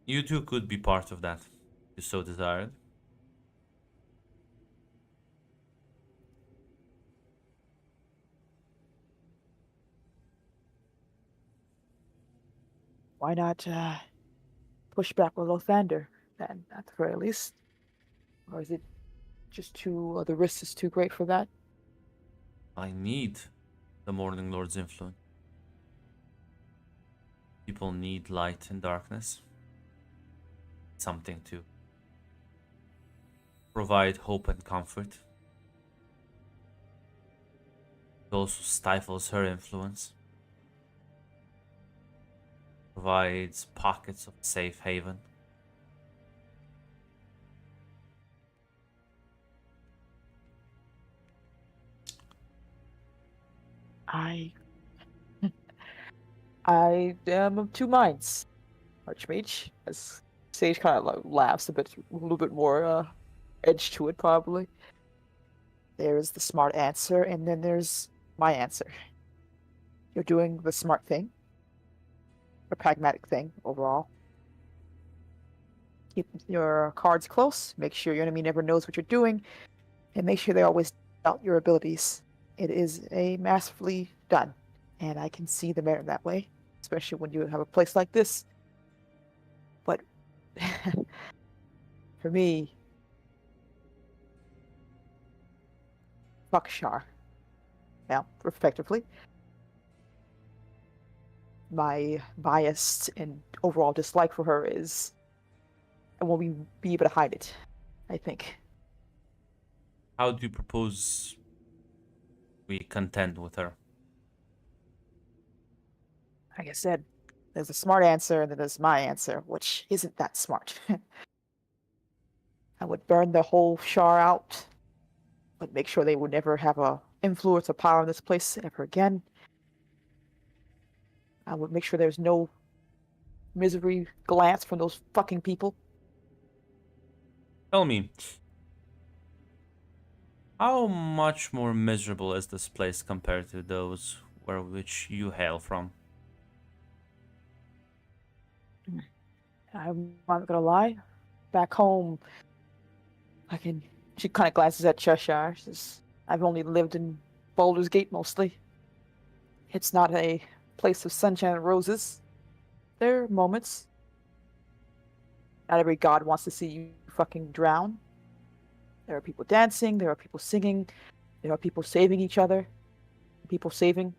You too could be part of that, if you so desired. Why not push back with Lothander, then, at the very least? Or is it just too, the risk is too great for that? I need the Morning Lord's influence. People need light and darkness. Something to provide hope and comfort. It also stifles her influence. Provides pockets of safe haven. I I am of two minds, Archmage. As Sage kind of like laughs a little bit more edge to it, probably. There's the smart answer, and then there's my answer. You're doing the smart thing, the pragmatic thing overall. Keep your cards close. Make sure your enemy never knows what you're doing, and make sure they always doubt your abilities. It is a masterfully done, and I can see the merit that way, especially when you have a place like this. But for me, fuck Shar. Yeah, respectively. My bias and overall dislike for her is I won't be able to hide it, I think. How do you propose we contend with her? Like I said, there's a smart answer and then there's my answer, which isn't that smart. I would burn the whole Shar out, but make sure they would never have a influence or power in this place ever again. I would make sure there's no misery glance from those fucking people. Tell me, how much more miserable is this place compared to those where which you hail from? I'm not gonna lie. Back home, she kind of glances at Cheshire. She says, I've only lived in Baldur's Gate mostly. It's not a place of sunshine and roses. There are moments. Not every god wants to see you fucking drown. There are people dancing, there are people singing, there are people saving each other, people saving.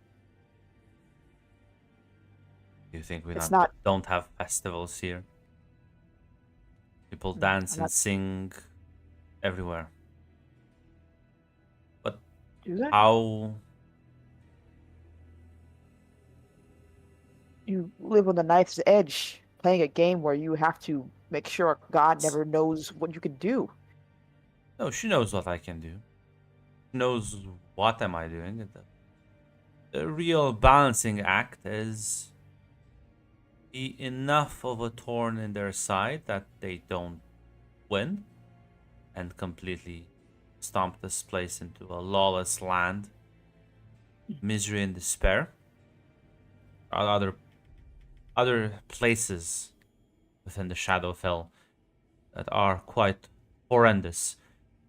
You think we It's not not. don't have festivals here? People I'm dance and not. sing everywhere. But Do that? how You live on the knife's edge, playing a game where you have to make sure God never knows what you can do. No, she knows what I can do. She knows what am I doing. The real balancing act is be enough of a thorn in their side that they don't win and completely stomp this place into a lawless land, misery and despair. Or other places within the Shadowfell that are quite horrendous.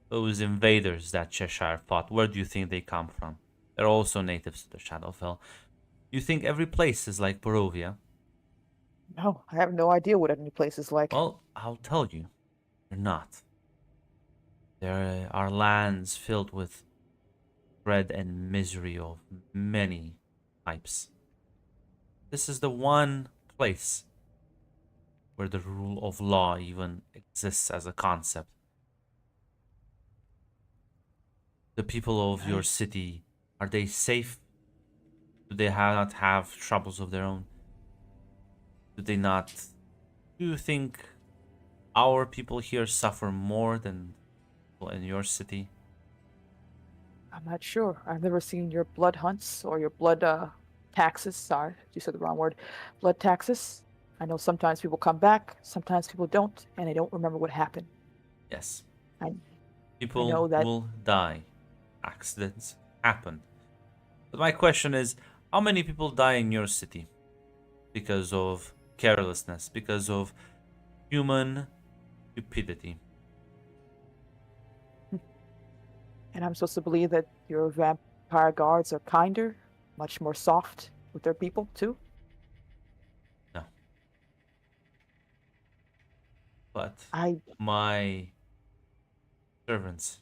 Those invaders that Cheshire fought, where do you think they come from? They're also natives to the Shadowfell. You think every place is like Barovia? No, I have no idea what any place is like. Well, I'll tell you, they're not. There are lands filled with dread and misery of many types. This is the one place where the rule of law even exists as a concept. The people of your city, are they safe? Do they not have troubles of their own? Do they not? Do you think our people here suffer more than people in your city? I'm not sure. I've never seen your blood hunts or your blood taxes. Sorry, you said the wrong word. Blood taxes. I know sometimes people come back, sometimes people don't, and they don't remember what happened. Yes. I People know that. will die. Accidents happen. But my question is, how many people die in your city because of carelessness, because of human stupidity? And I'm supposed to believe that your vampire guards are kinder, much more soft with their people, too? No. But I my servants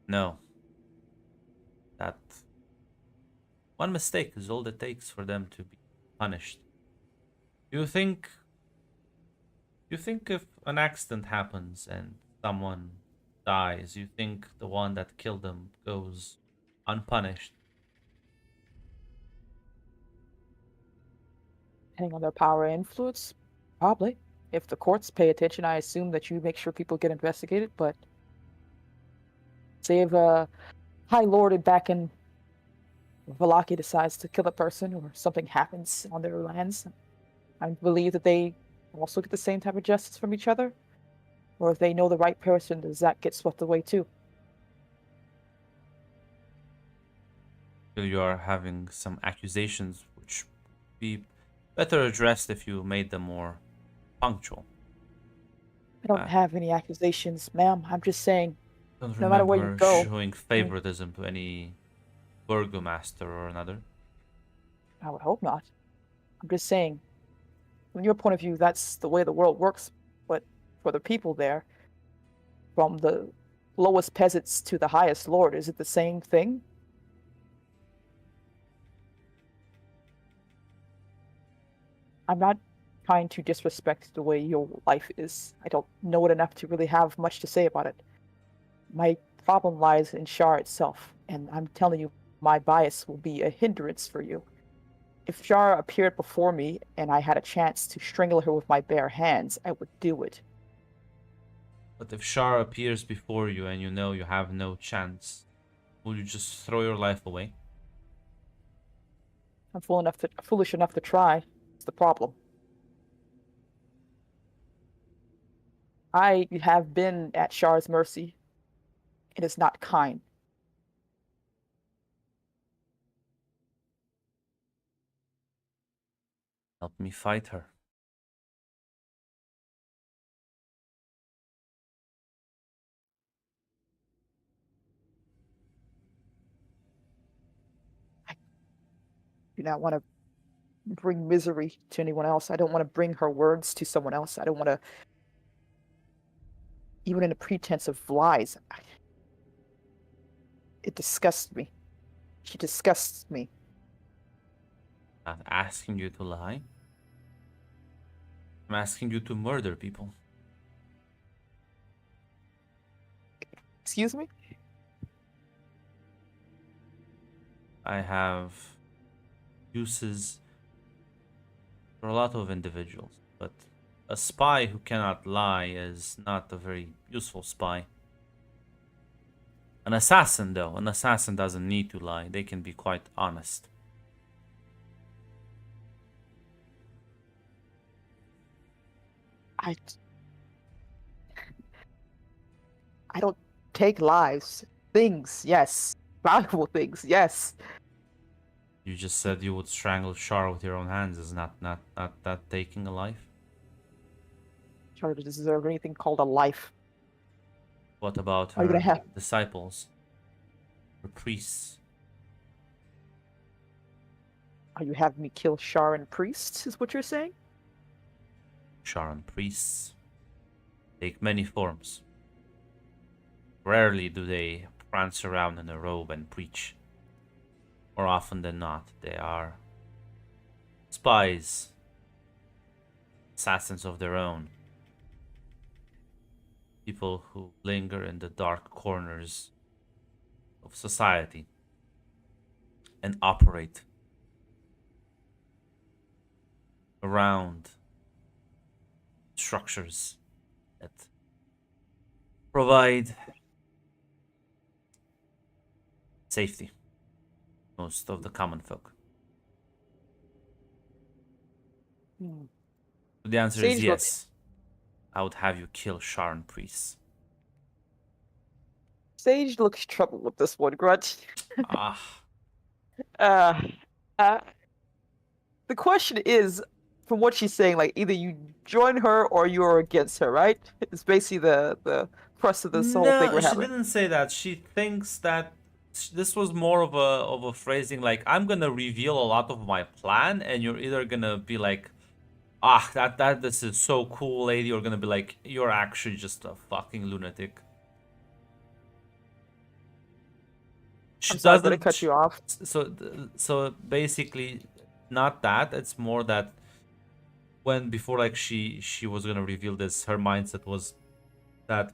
know that one mistake is all it takes for them to be punished. You think if an accident happens and someone dies, you think the one that killed them goes unpunished? hang on their power and influence? Probably. If the courts pay attention, I assume that you make sure people get investigated, but say if a High Lord back in Valaki decides to kill a person or something happens on their lands, I believe that they also get the same type of justice from each other. Or if they know the right person, does that get swept away too? You are having some accusations which would be better addressed if you made them more punctual. I don't I have any accusations, ma'am. I'm just saying, don't no matter where you remember go, showing I mean, favoritism to any burgomaster or another. I would hope not. I'm just saying, from your point of view, that's the way the world works. But for the people there, from the lowest peasants to the highest lord, is it the same thing? I'm not trying to disrespect the way your life is. I don't know it enough to really have much to say about it. My problem lies in Shar itself, and I'm telling you, my bias will be a hindrance for you. If Shar appeared before me and I had a chance to strangle her with my bare hands, I would do it. But if Shar appears before you and you know you have no chance, will you just throw your life away? I'm foolish enough to try. It's the problem. I have been at Shar's mercy. It is not kind. Help me fight her. I do not want to bring misery to anyone else. I don't want to bring her words to someone else. I don't want to, even in a pretense of lies. It disgusts me. She disgusts me. I'm not asking you to lie. I'm asking you to murder people. Excuse me? I have uses for a lot of individuals, but a spy who cannot lie is not a very useful spy. An assassin, though, an assassin doesn't need to lie. They can be quite honest. I I don't take lives. Things, yes. Valuable things, yes. You just said you would strangle Char with your own hands. Is not that taking a life? Try to deserve anything called a life. What about Are you gonna her have disciples? Her priests? Are you having me kill Sharon priests, is what you're saying? Sharon priests take many forms. Rarely do they prance around in a robe and preach. More often than not, they are spies, assassins of their own, people who linger in the dark corners of society and operate around structures that provide safety most of the common folk. Hmm. The answer is Sage looks yes. I would have you kill Sharon priests. Sage looks troubled with this one, Grunt. Ah, Uh, uh the question is, from what she's saying, like either you join her or you're against her, right? It's basically the thrust of this whole thing no, we're she having. didn't say that. She thinks that this was more of a phrasing like I'm gonna reveal a lot of my plan, and you're either gonna be like, ah, that this is so cool, lady, or gonna be like, you're actually just a fucking lunatic. She I'm sorry, but I doesn't. cut you off. So basically, not that. It's more that when before like she was gonna reveal this, her mindset was that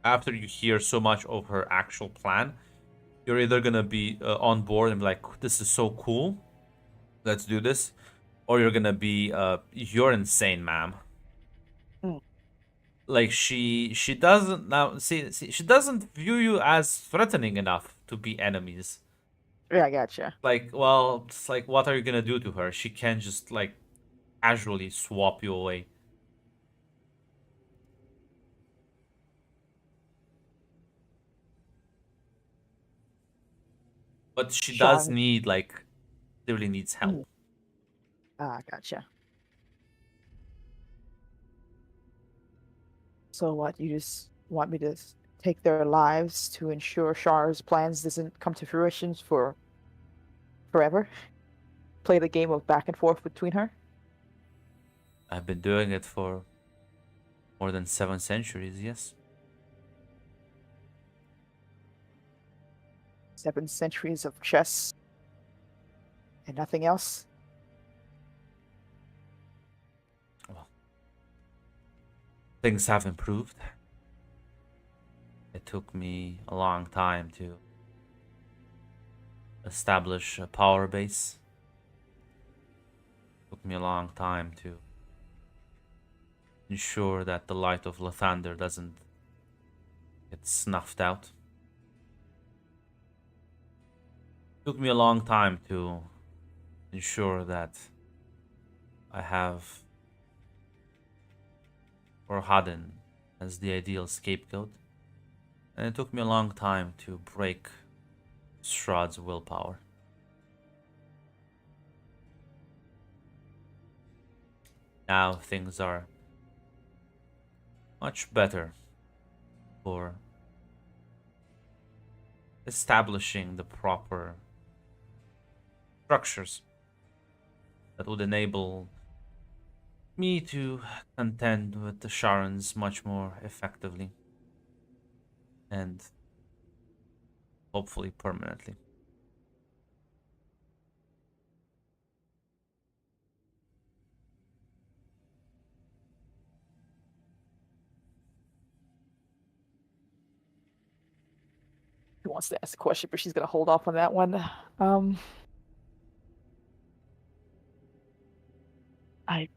after you hear so much of her actual plan, you're either gonna be on board and be like, this is so cool, let's do this, or you're gonna be you're insane, ma'am. Mm. Like she doesn't now see she doesn't view you as threatening enough to be enemies. Yeah, I gotcha. Like, well, it's like, what are you gonna do to her? She can't just like casually swap you away. But she does Sharon. need like really needs help. Mm. Ah, gotcha. So what, you just want me to take their lives to ensure Char's plans doesn't come to fruition for forever? Play the game of back and forth between her? I've been doing it for more than 7 centuries, yes. 7 centuries of chess and nothing else? Well, things have improved. It took me a long time to establish a power base. It took me a long time to ensure that the light of Lathander doesn't get snuffed out. It took me a long time to ensure that I have Orhaden as the ideal scapegoat. And it took me a long time to break Shroud's willpower. Now things are much better for establishing the proper structures that would enable me to contend with the Sharons much more effectively and hopefully permanently. Who wants to ask a question, but she's gonna hold off on that one. Um, I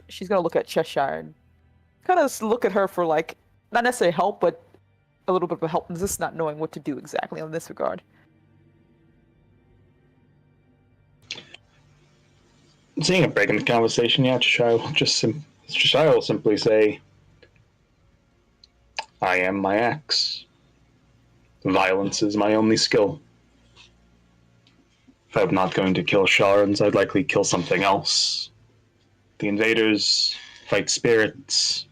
she's gonna look at Cheshire and kind of look at her for like not necessarily help, but a little bit of helplessness, not knowing what to do exactly in this regard. Seeing a break in the conversation, yeah, Cheshire will simply say, I am my axe. Violence is my only skill. If I'm not going to kill Sharans, I'd likely kill something else. The invaders fight spirits.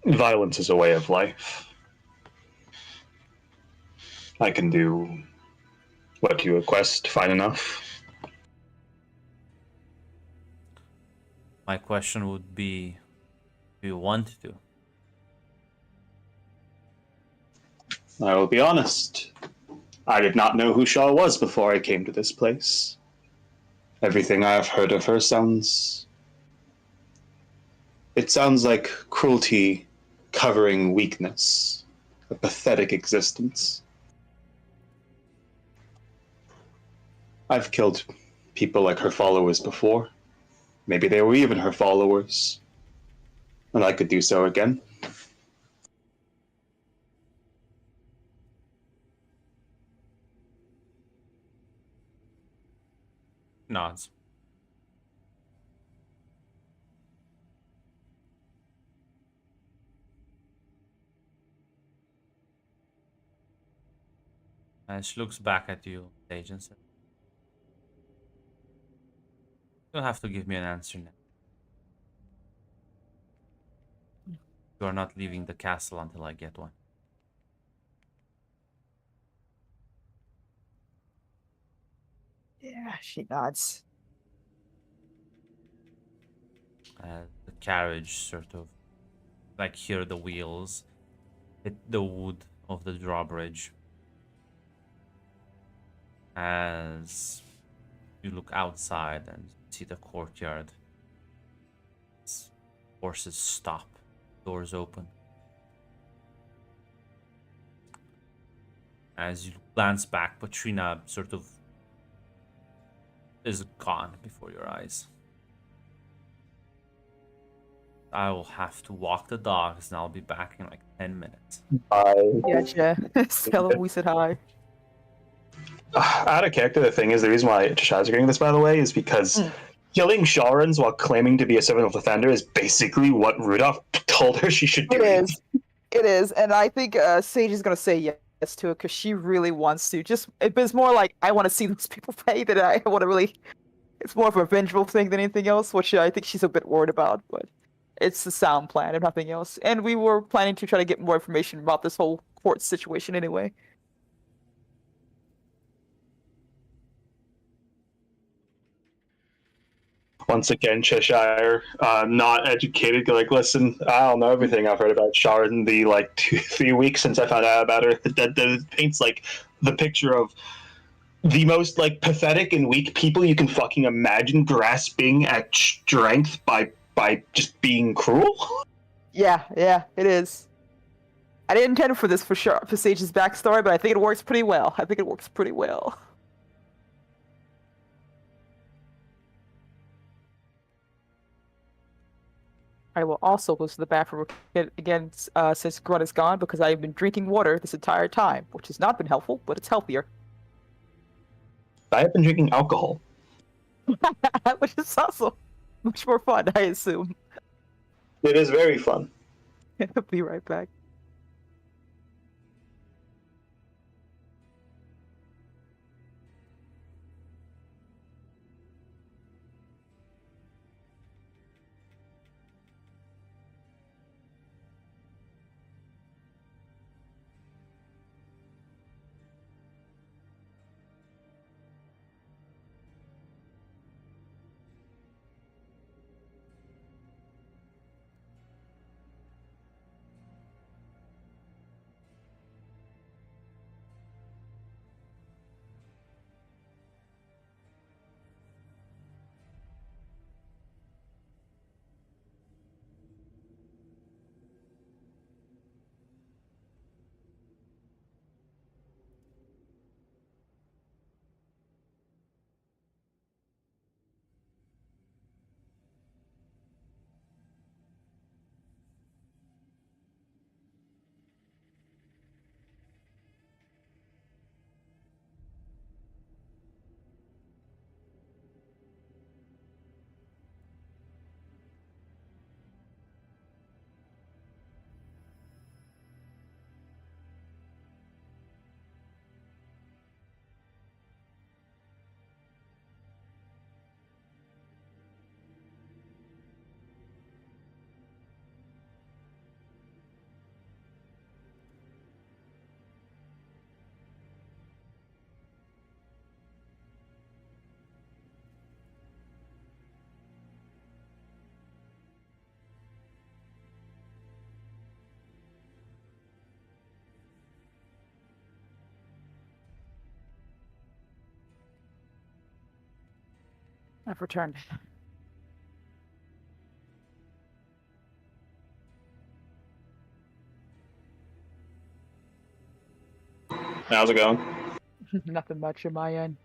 Violence is a way of life. I can do what you request, fine enough. My question would be, do you want to? I will be honest. I did not know who Shaw was before I came to this place. Everything I have heard of her sounds. It sounds like cruelty covering weakness, a pathetic existence. I've killed people like her followers before. Maybe they were even her followers. And I could do so again. Nods. And she looks back at you, Sage, and says, you don't have to give me an answer now. You are not leaving the castle until I get one. Yeah, she nods. The carriage sort of like hear the wheels hit the wood of the drawbridge as you look outside and see the courtyard. Horses stop, doors open. As you glance back, Patrina sort of is gone before your eyes. I will have to walk the dogs and I'll be back in like 10 minutes. Yeah. Tell him we said hi. Out of character, the thing is, the reason why Cheshire's agreeing this, by the way, is because killing Sharans while claiming to be a servant of Defender is basically what Rudolph told her she should do. It is, and I think Sage is gonna say yes to it because she really wants to. It's more like I want to see those people pay than I want to really. It's more of a vengeful thing than anything else, which I think she's a bit worried about. But it's the sound plan and nothing else. And we were planning to try to get more information about this whole court situation anyway. Once again, Cheshire, not educated, like, listen, I don't know everything I've heard about Shar in the, 3 weeks since I found out about her. That paints, the picture of the most, pathetic and weak people you can fucking imagine grasping at strength by just being cruel. Yeah, it is. I didn't intend for this for sure, for Sage's backstory, but I think it works pretty well. I will also go to the bathroom again since Grunt is gone because I've been drinking water this entire time, which has not been helpful, but it's healthier. I have been drinking alcohol. Which is also much more fun, I assume. It is very fun. Be right back. I've returned. How's it going? Nothing much in my end.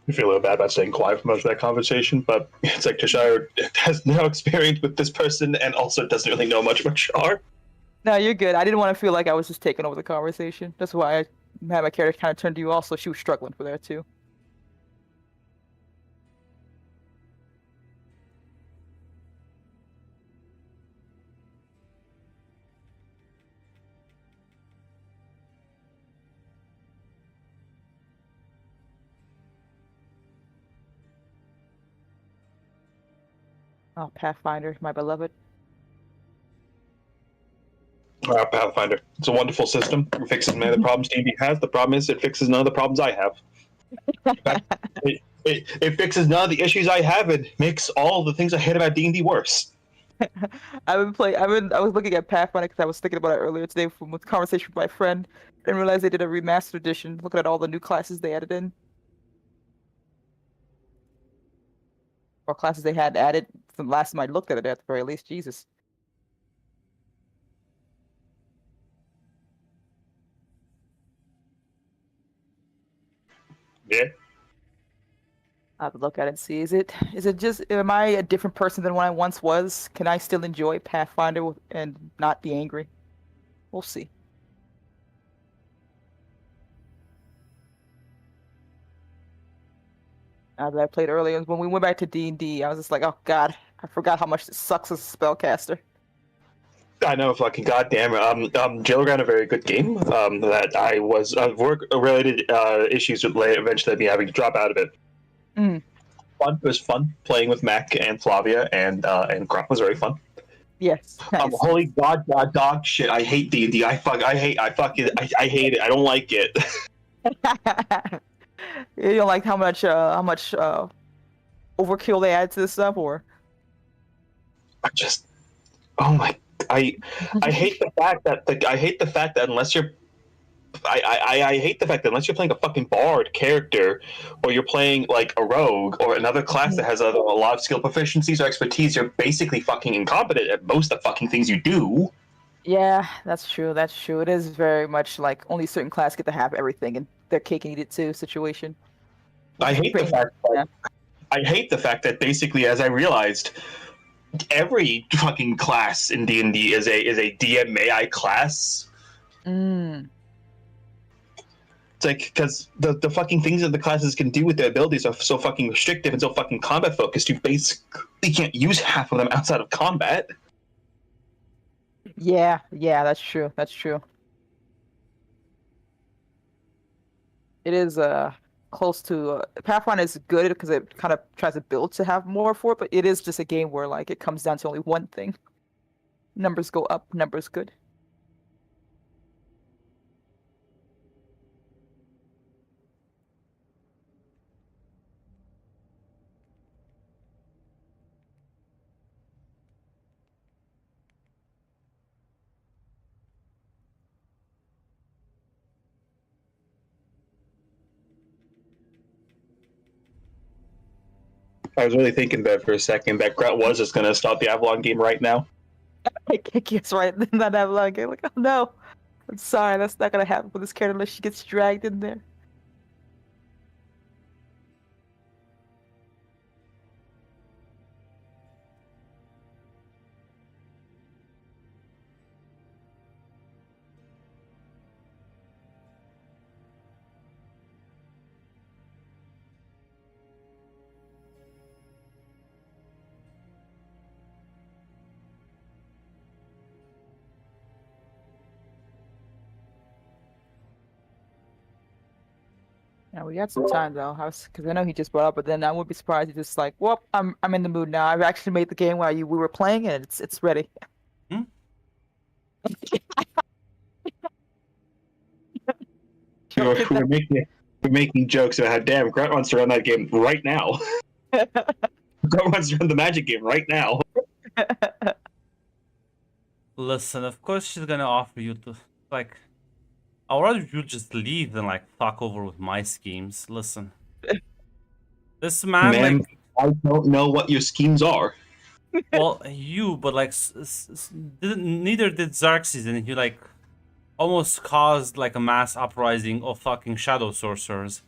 I feel a little bad about staying quiet for most of that conversation, but it's like Tashire has no experience with this person and also doesn't really know much about Shar. No, you're good. I didn't want to feel like I was just taking over the conversation. That's why I had my character kind of turn to you. Also, she was struggling for that too. Oh, Pathfinder, my beloved. Pathfinder. It's a wonderful system. It fixes many of the problems D&D has. The problem is it fixes none of the problems I have. In fact, it fixes none of the issues I have. It makes all the things I hate about D&D worse. I was looking at Pathfinder because I was thinking about it earlier today from a conversation with my friend, and realized they did a remastered edition. Looking at all the new classes they added in, or classes they had added from last time I looked at it. At the very least, Jesus. Yeah. I have to look at it and see. Is it just am I a different person than what I once was? Can I still enjoy Pathfinder and not be angry? We'll see. That I played earlier when we went back to D&D, I was just like, oh God, I forgot how much it sucks as a spellcaster. I know, fucking goddamn. Jill ran a very good game. That I was work-related issues would eventually be having to drop out of it. Mm. Fun. It was fun playing with Mac and Flavia, and Grunt was very fun. Yes. Nice. Holy dog shit! I hate D&D. I hate it. I don't like it. You don't like how much overkill they add to this stuff, or? I just, oh my, I hate the fact that unless you're I hate the fact that unless you're playing a fucking bard character, or you're playing like a rogue or another class that has a lot of skill proficiencies or expertise, you're basically fucking incompetent at most of the fucking things you do. Yeah, that's true. That's true. It is very much like only certain class get to have everything, and they're cake and eat it too situation. I hate the fact. Yeah. I hate the fact that basically, as I realized, every fucking class in D&D is a DMAI class. Mm. It's like, because the fucking things that the classes can do with their abilities are so fucking restrictive and so fucking combat focused, you basically can't use half of them outside of combat. Yeah, that's true. That's true. It is close to Pathfinder is good because it kind of tries to build to have more for it, but it is just a game where like it comes down to only one thing. Numbers go up, numbers good. I was really thinking that for a second, that Grunt was just going to start the Avalon game right now. I guess right then that have like oh no. I'm sorry, that's not gonna happen with this character unless she gets dragged in there. Yeah, we got some time though. Because I know he just brought up, but then I would be surprised if just like, well, I'm in the mood now. I've actually made the game while we were playing, and it's ready. Hmm? We're making jokes about how damn Grunt wants to run that game right now. Grunt wants to run the Magic game right now. Listen, of course she's gonna offer you to, like, I'd rather you just leave than, like, fuck over with my schemes. Listen. This man, Man, like, I don't know what your schemes are. well, but, like, neither did Xerxes, and he, like, almost caused, like, a mass uprising of fucking shadow sorcerers.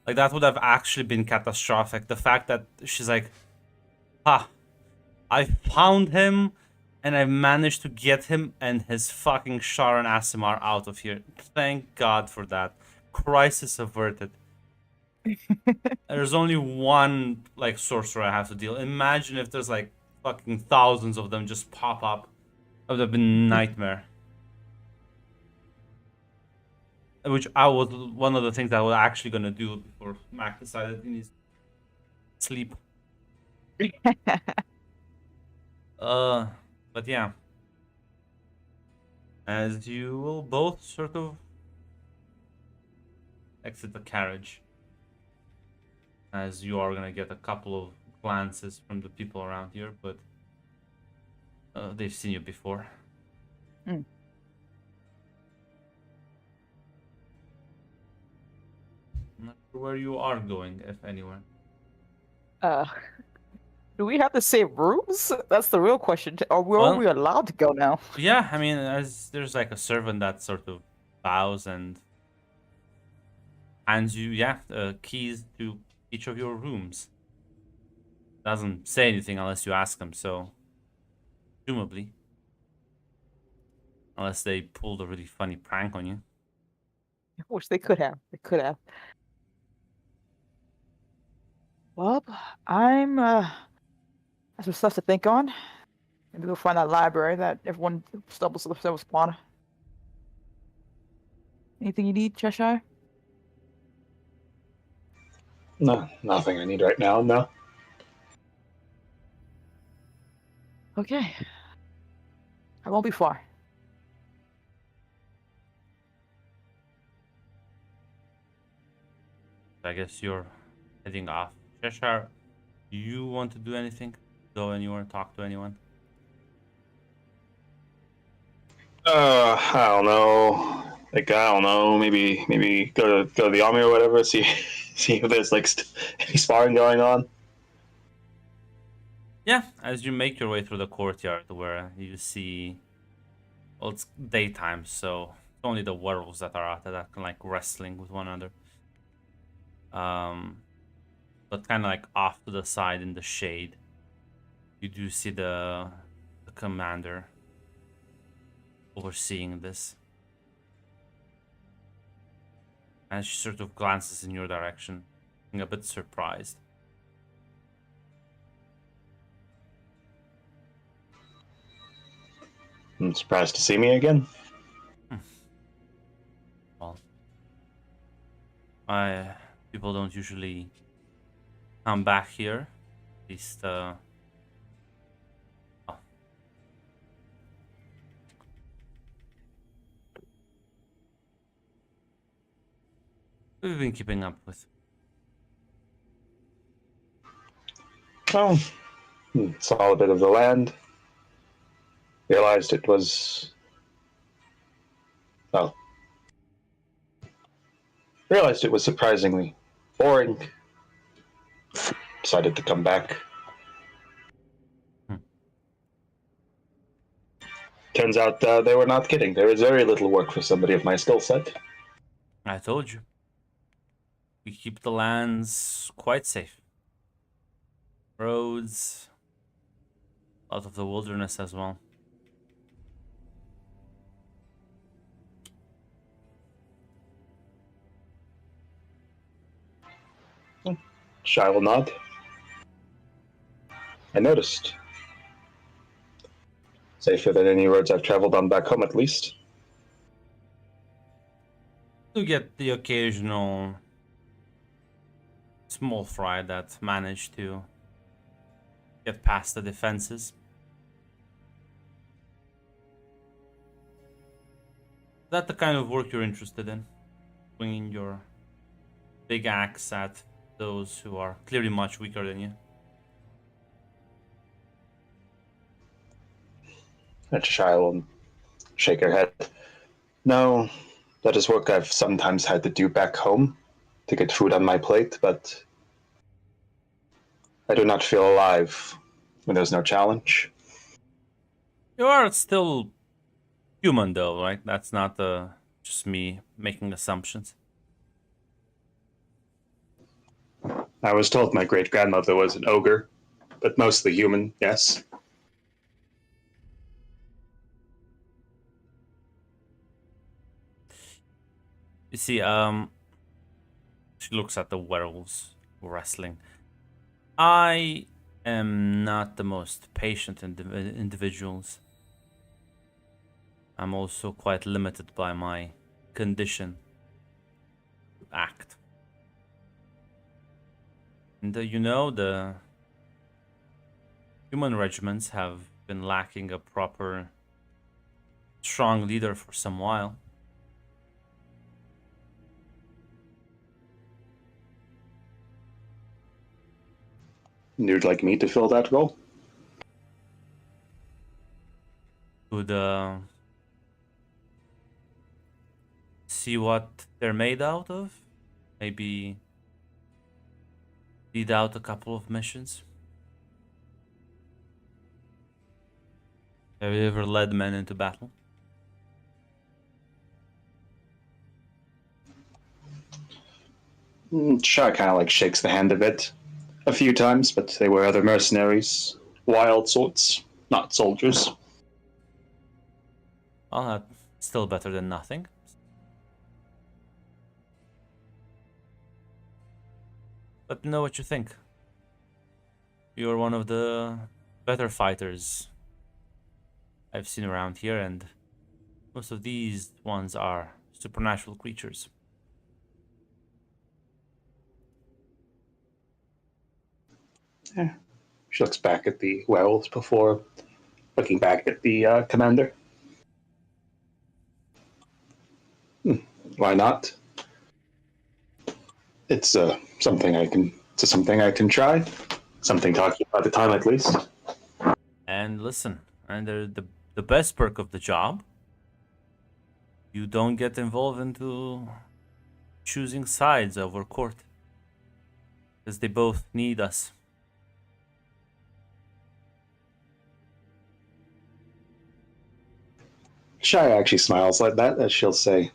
Like, that would have actually been catastrophic. The fact that she's like, ha, I found him, and I managed to get him and his fucking Sharon Asimar out of here. Thank God for that. Crisis averted. There's only one, like, sorcerer I have to deal. Imagine if there's, like, fucking thousands of them just pop up. That would have been nightmare. Which I was one of the things that I was actually gonna do before Mac decided he needs sleep. But yeah. As you will both sort of exit the carriage. As you are gonna get a couple of glances from the people around here, but they've seen you before. Mm. I'm not sure where you are going, if anywhere. Do we have the same rooms? That's the real question. Or were we allowed to go now? Yeah, I mean, as there's like a servant that sort of bows and hands you, keys to each of your rooms. Doesn't say anything unless you ask them, so presumably. Unless they pulled a really funny prank on you. I wish they could have. They could have. Well, I'm that's some stuff to think on. Maybe we'll find that library that everyone stumbles upon. Anything you need, Cheshire? No, nothing I need right now. No. Okay. I won't be far. I guess you're heading off. Cheshire, do you want to do anything? Go anywhere, talk to anyone? I don't know. Like I don't know. Maybe go to the army or whatever. See see if there's like any sparring going on. Yeah, as you make your way through the courtyard where you see, well, it's daytime, so it's only the werewolves that are out there that can like wrestling with one another. But kind of like off to the side in the shade, you do see the commander overseeing this. And she sort of glances in your direction, looking a bit surprised. I'm surprised to see me again. Well, I people don't usually come back here. At least, oh, we've been keeping up with. Oh, saw a bit of the land. Realized it was. Well, realized it was surprisingly boring. Decided to come back. Hmm. Turns out they were not kidding. There is very little work for somebody of my skill set. I told you. We keep the lands quite safe. Roads, out of the wilderness as well. Shy will nod. I noticed. Safer than any roads I've traveled on back home, at least. You get the occasional small fry that managed to get past the defenses. Is that the kind of work you're interested in? Swinging your big axe at those who are clearly much weaker than you? Shy will shake her head. No, that is work I've sometimes had to do back home to get food on my plate, but I do not feel alive when there's no challenge. You are still human, though, right? That's not just me making assumptions. I was told my great grandmother was an ogre, but mostly human, yes. You see, she looks at the werewolves wrestling. I am not the most patient individuals. I'm also quite limited by my condition to act. And you know, the human regiments have been lacking a proper, strong leader for some while. You'd like me to fill that role? Could see what they're made out of. Maybe lead out a couple of missions. Have you ever led men into battle? Shah kind of like shakes the hand a bit. A few times, but they were other mercenaries. Wild sorts, not soldiers. Well, that's still better than nothing. Let me know what you think. You're one of the better fighters I've seen around here, and most of these ones are supernatural creatures. Yeah. She looks back at the werewolves before looking back at the commander. Why not? It's something I can. It's something I can try. Something talking about the time at least. And listen, and the best perk of the job, you don't get involved into choosing sides over court, because they both need us. Shia actually smiles like that as she'll say,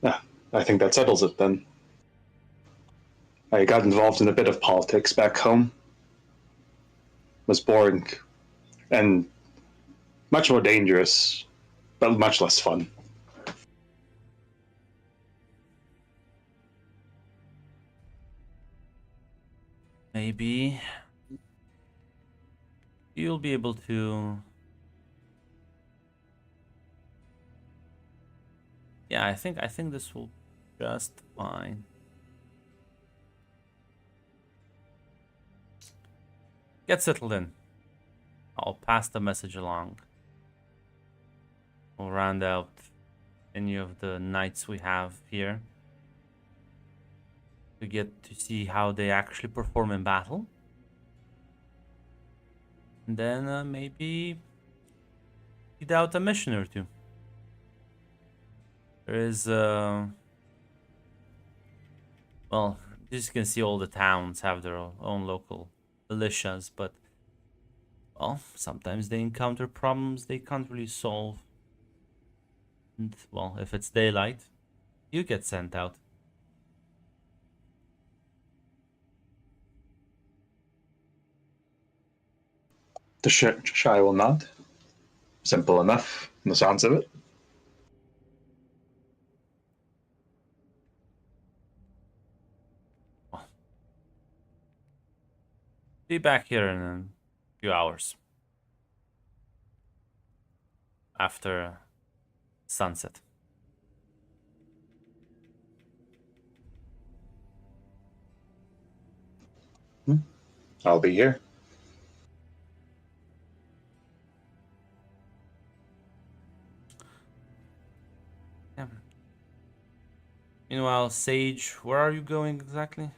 "Ah, I think that settles it then. I got involved in a bit of politics back home. Was boring and much more dangerous, but much less fun. Maybe you'll be able to. Yeah, I think this will be just fine. Get settled in. I'll pass the message along. We'll round out any of the knights we have here to get to see how they actually perform in battle. And then maybe lead out a mission or two. There is, well, as you can see, all the towns have their own local militias, but, well, sometimes they encounter problems they can't really solve. And, well, if it's daylight, you get sent out. The Shia will nod. Simple enough, from the sounds of it. Be back here in a few hours. After sunset. I'll be here. Yeah. Meanwhile, Sage, where are you going exactly?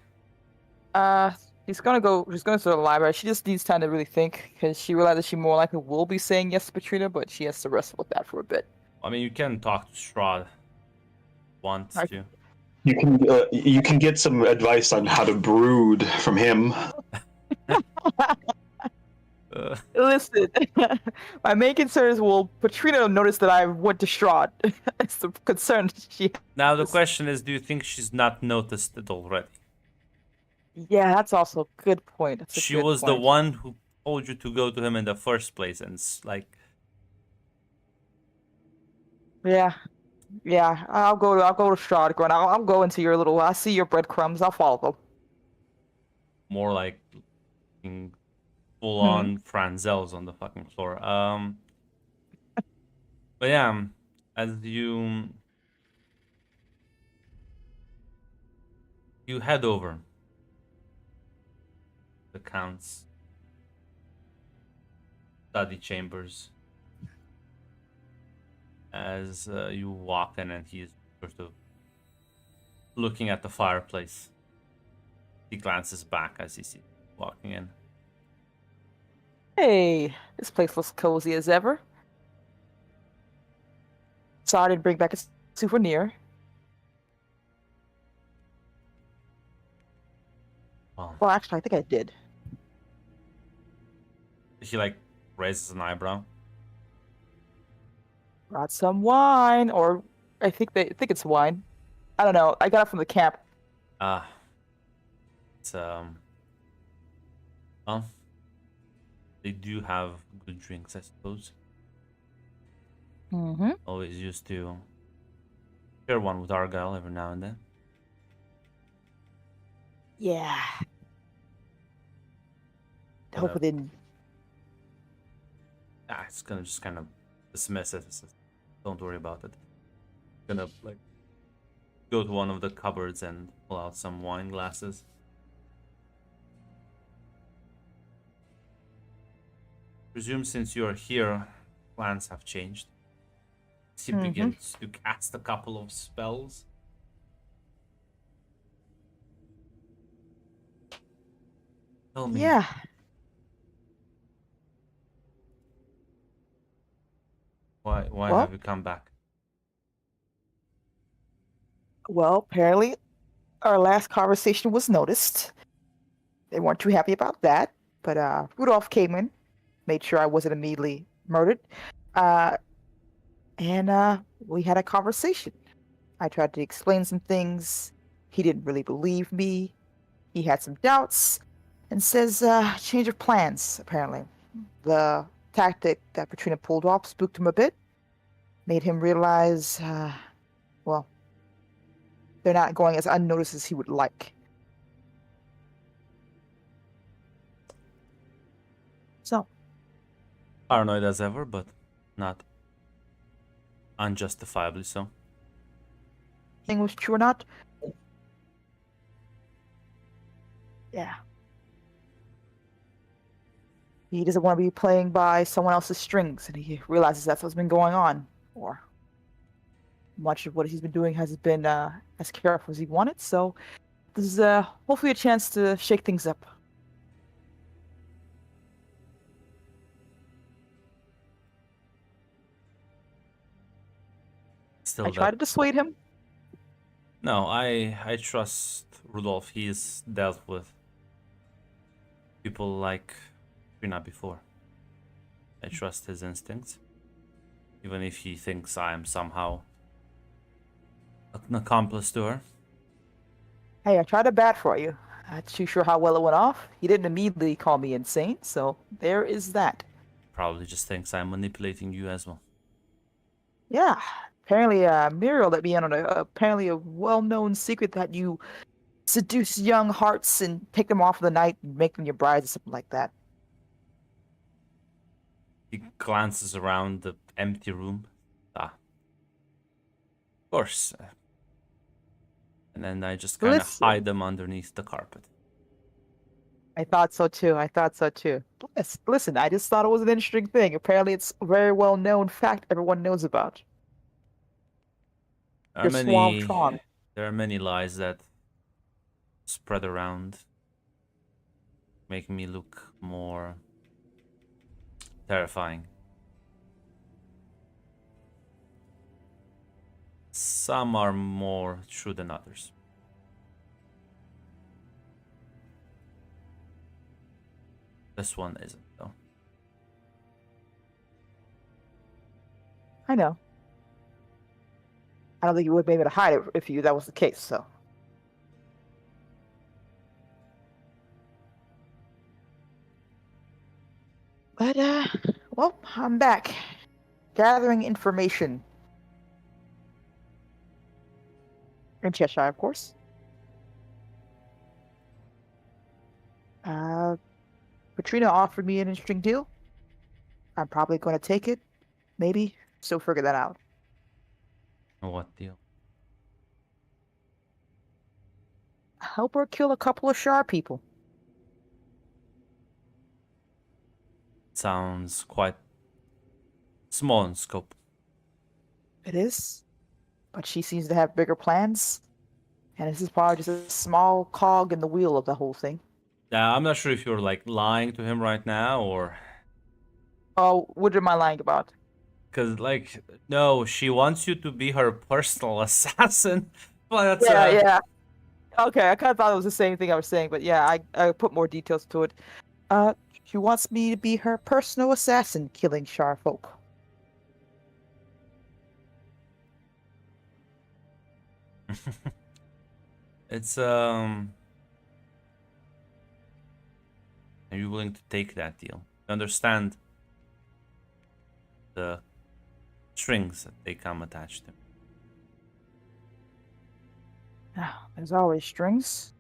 She's gonna go. She's going to the library. She just needs time to really think because she realizes she more likely will be saying yes to Petrina, but she has to wrestle with that for a bit. I mean, you can talk to Strahd. Want to? You can get some advice on how to brood from him. Listen, my main concern is will Petrina notice that I went to Strahd? It's the concern she. Now the question is, do you think she's not noticed it already? Yeah, that's also a good point. That's a She good was the point. one who told you to go to him in the first place, and like, Yeah, yeah. I'll go to Strahd, Gwen. I'll go into your little. I see your breadcrumbs. I'll follow them. more like full Hmm. on Franzels on the fucking floor. But yeah, as you head over the Count's study chambers, as you walk in, and he's sort of looking at the fireplace. He glances back as he sees you walking in. Hey, this place looks cozy as ever. Sorry I didn't bring back a souvenir. Well, actually, I think I did. He like raises an eyebrow. Brought some wine, or I think it's wine. I don't know. I got it from the camp. It's well, they do have good drinks, I suppose. Mm-hmm. Always used to share one with Argyle every now and then. Yeah. Hope it didn't. It's gonna just kind of dismiss it. Don't worry about it. Gonna like go to one of the cupboards and pull out some wine glasses. Presume since you're here, plans have changed. He begins to cast a couple of spells. Tell me. Yeah. Why Well- have you come back? Well, apparently, our last conversation was noticed. They weren't too happy about that, but Rudolph came in, made sure I wasn't immediately murdered, and we had a conversation. I tried to explain some things. He didn't really believe me. He had some doubts, and says change of plans. Apparently, the tactic that Katrina pulled off spooked him a bit, made him realize, well, they're not going as unnoticed as he would like. So, Paranoid as ever, but not unjustifiably so. thing was true or not? Yeah. He doesn't want to be playing by someone else's strings, and he realizes that's what's been going on. Or much of what he's been doing hasn't been as careful as he wanted, so this is hopefully a chance to shake things up. Still, I tried to dissuade him. No, I trust Rudolph. He's dealt with people like Trina before. I trust his instincts, even if he thinks I am somehow an accomplice to her. Hey, I tried to bat for you. Not too sure how well it went off. He didn't immediately call me insane, so there is that. Probably just thinks I'm manipulating you as well. Yeah, apparently Muriel let me in on apparently a well-known secret that you seduce young hearts and take them off for the night and make them your brides or something like that. He glances around the empty room. Of course. And then I just kind of Listen. hide them underneath the carpet. I thought so too. Listen, I just thought it was an interesting thing. Apparently it's a very well-known fact everyone knows about. There are Your suave many, charm. there are many lies that spread around, making me look more terrifying. Some are more true than others. This one isn't, though. I know. I don't think you would be able to hide it if that was the case, so. But, well, I'm back. Gathering information. In Cheshire, of course. Katrina offered me an interesting deal. I'm probably going to take it. Maybe. Still figure that out. What deal? Help her kill a couple of Shar people. Sounds quite small in scope. It is. But she seems to have bigger plans. And this is probably just a small cog in the wheel of the whole thing. I'm not sure if you're like lying to him right now or. Oh, what am I lying about? Because, like, no, she wants you to be her personal assassin. But that's, Yeah. Okay, I kind of thought it was the same thing I was saying, but yeah, I put more details to it. She wants me to be her personal assassin, killing Shar folk. It's, Are you willing to take that deal? Understand the strings that they come attached to. There's always strings.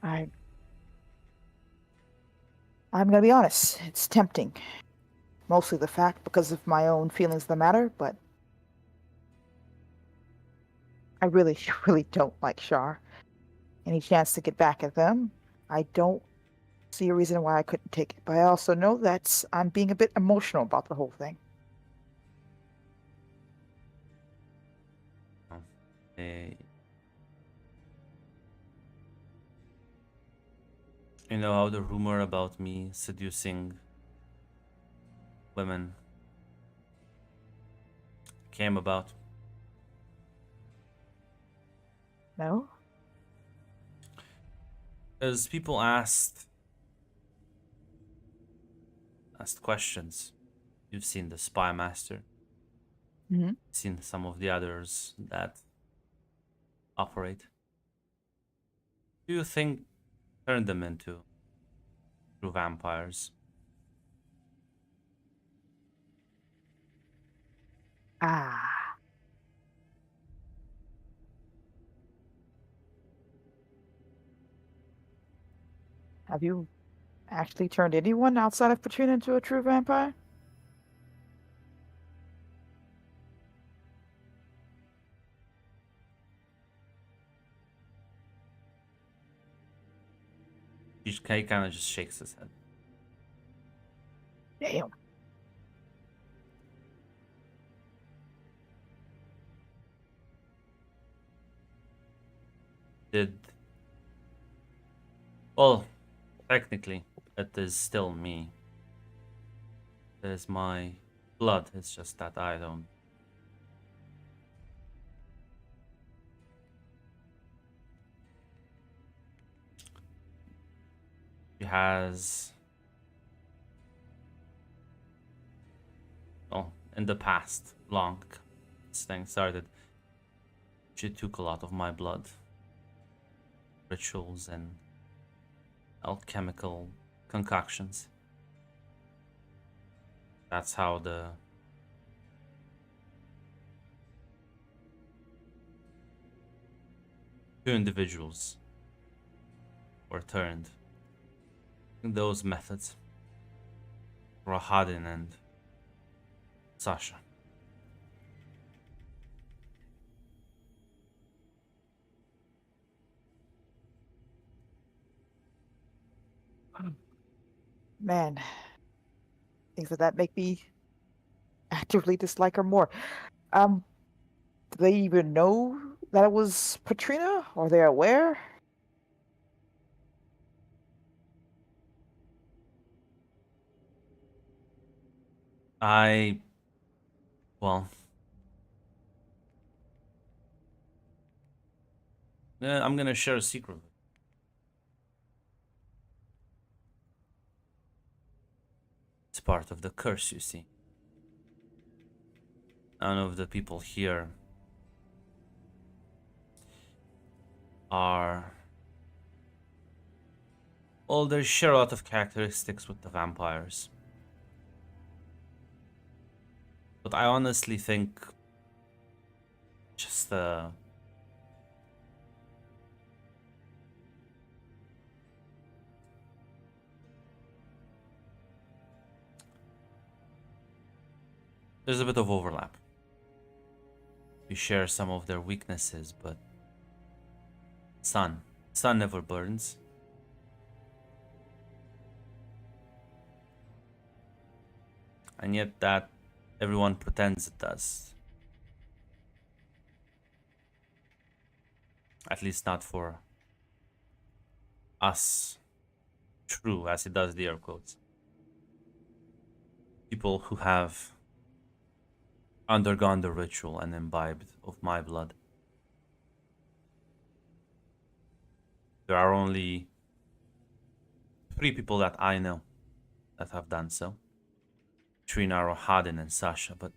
I'm I'm gonna be honest, it's tempting. Mostly the fact because of my own feelings of the matter, but I really, really don't like Shar. Any chance to get back at them, I don't see a reason why I couldn't take it. But I also know that I'm being a bit emotional about the whole thing. Eh, you know how the rumor about me seducing women came about? No? Because people asked questions. You've seen the Spy Master, Mm-hmm. seen some of the others that operate. Do you think turn them into true vampires? Ah. Have you actually turned anyone outside of Patrina into a true vampire? He kind of just shakes his head. Damn. Did well, technically, it is still me. It is my blood. It's just that I don't. She has. Well, in the past, long this thing started, she took a lot of my blood. Rituals and alchemical concoctions. That's how the two individuals were turned. Those methods. Rahadin and Sasha. Man, things like that make me actively dislike her more. Um, do they even know that it was Patrina? Are they aware? I well, I'm gonna share a secret. It's part of the curse, you see. None of the people here are. Well, they share a lot of characteristics with the vampires. But I honestly think just there's a bit of overlap. We share some of their weaknesses, but sun never burns. And yet that everyone pretends it does. At least not for us. True, as it does the air quotes. People who have undergone the ritual and imbibed of my blood. There are only 3 people that I know that have done so. Trina, Rohadin, and Sasha, but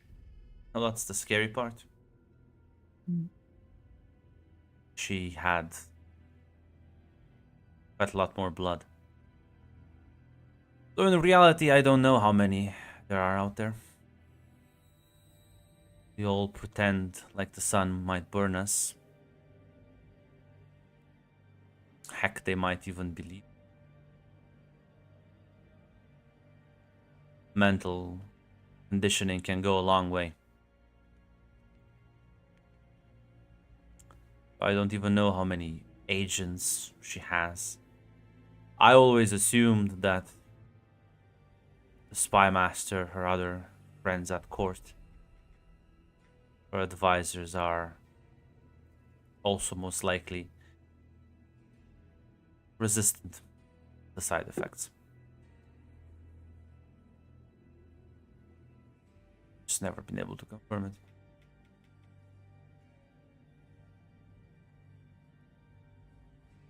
well, that's the scary part. Mm. She had quite a lot more blood. So in reality, I don't know how many there are out there. We all pretend like the sun might burn us. Heck, they might even believe. mental conditioning can go a long way. I don't even know how many agents she has. I always assumed that the spy master, her other friends at court, her advisors are also most likely resistant to the side effects. Just never been able to confirm it.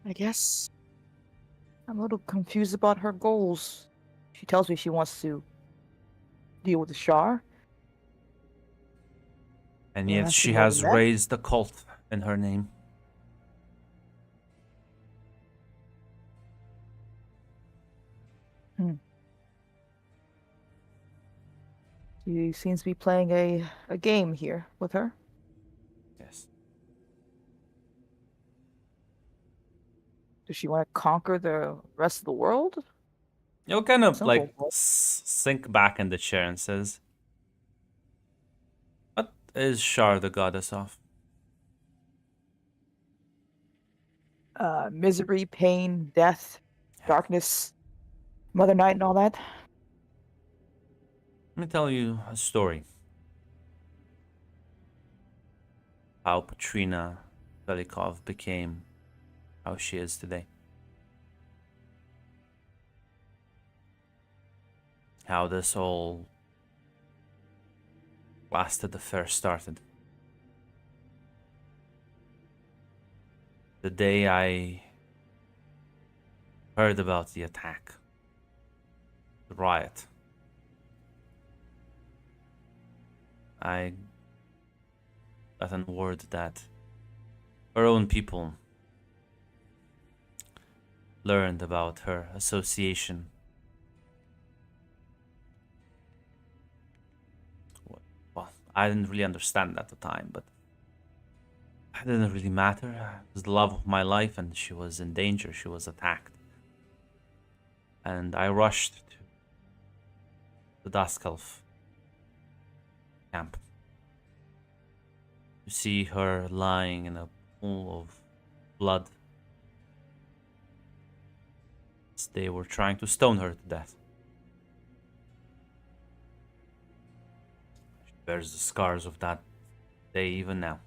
I guess I'm a little confused about her goals. She tells me she wants to deal with the Shar. And There yet has to be she more than has that. raised a cult in her name. She seems to be playing a game here with her. Yes. Does she want to conquer the rest of the world? You'll kind of Simple. like sink back in the chair and says, "What is Shar the goddess of?" Misery, pain, death, darkness, Mother Night, and all that. Let me tell you a story. How Patrina Velikov became how she is today. How this all lasted affair started. The day I heard about the attack, the riot, I got an word that her own people learned about her association. Well, I didn't really understand at the time, but it didn't really matter. It was the love of my life, and she was in danger. She was attacked. And I rushed to the Daskalf camp to see her lying in a pool of blood. They were trying to stone her to death. She bears the scars of that day even now.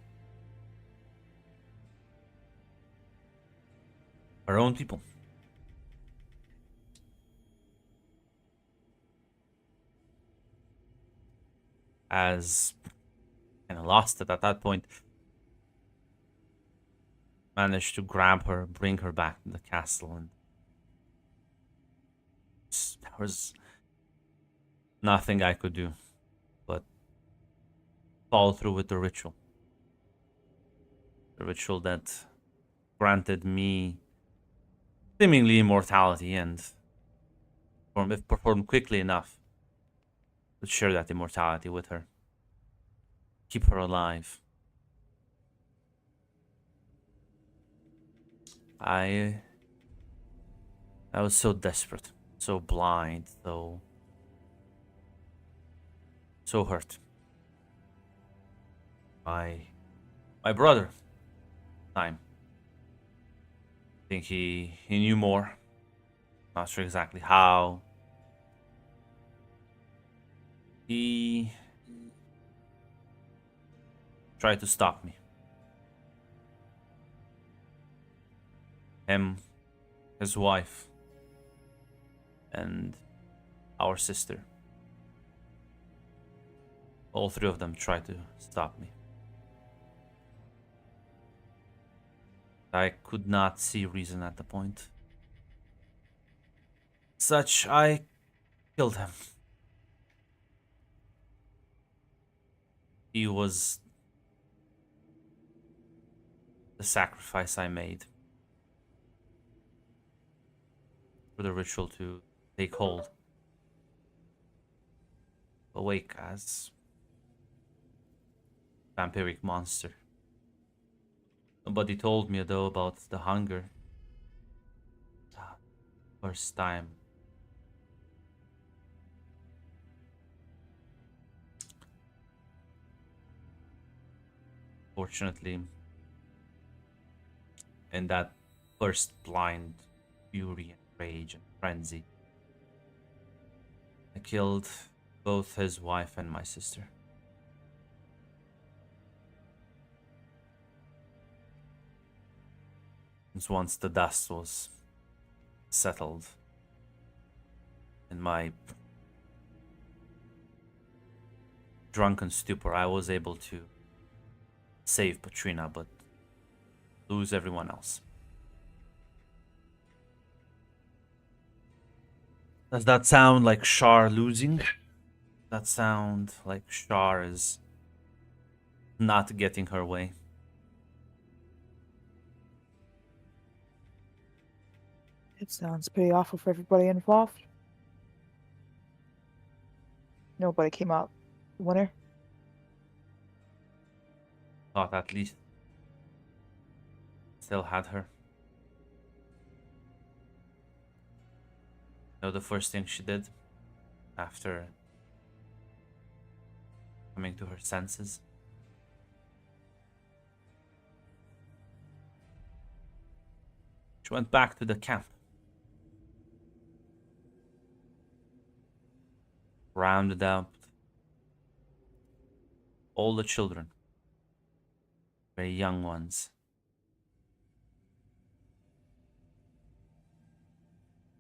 Her own people. As kind of lost it at that point, managed to grab her, bring her back to the castle, and there was nothing I could do but follow through with the ritual. The ritual that granted me seemingly immortality, and if performed quickly enough, would share that immortality with her. Keep her alive. I was so desperate, so blind, so hurt. My brother, time. I think he knew more. Not sure exactly how. He tried to stop me. Him, his wife, and our sister. All three of them tried to stop me. I could not see reason at the point. Such, I killed him. He was the sacrifice I made for the ritual to take hold. Awake as vampiric monster. Nobody told me though about the hunger. First time Unfortunately, in that first blind fury and rage and frenzy, I killed both his wife and my sister. And once the dust was settled in my drunken stupor, I was able to save Patrina, but lose everyone else. Does that sound like Shar losing? Does that sound like Shar is not getting her way? It sounds pretty awful for everybody involved. Nobody came out winner. Thought at least still had her. You know the first thing she did after coming to her senses? She went back to the camp. Rounded up all the children, very young ones.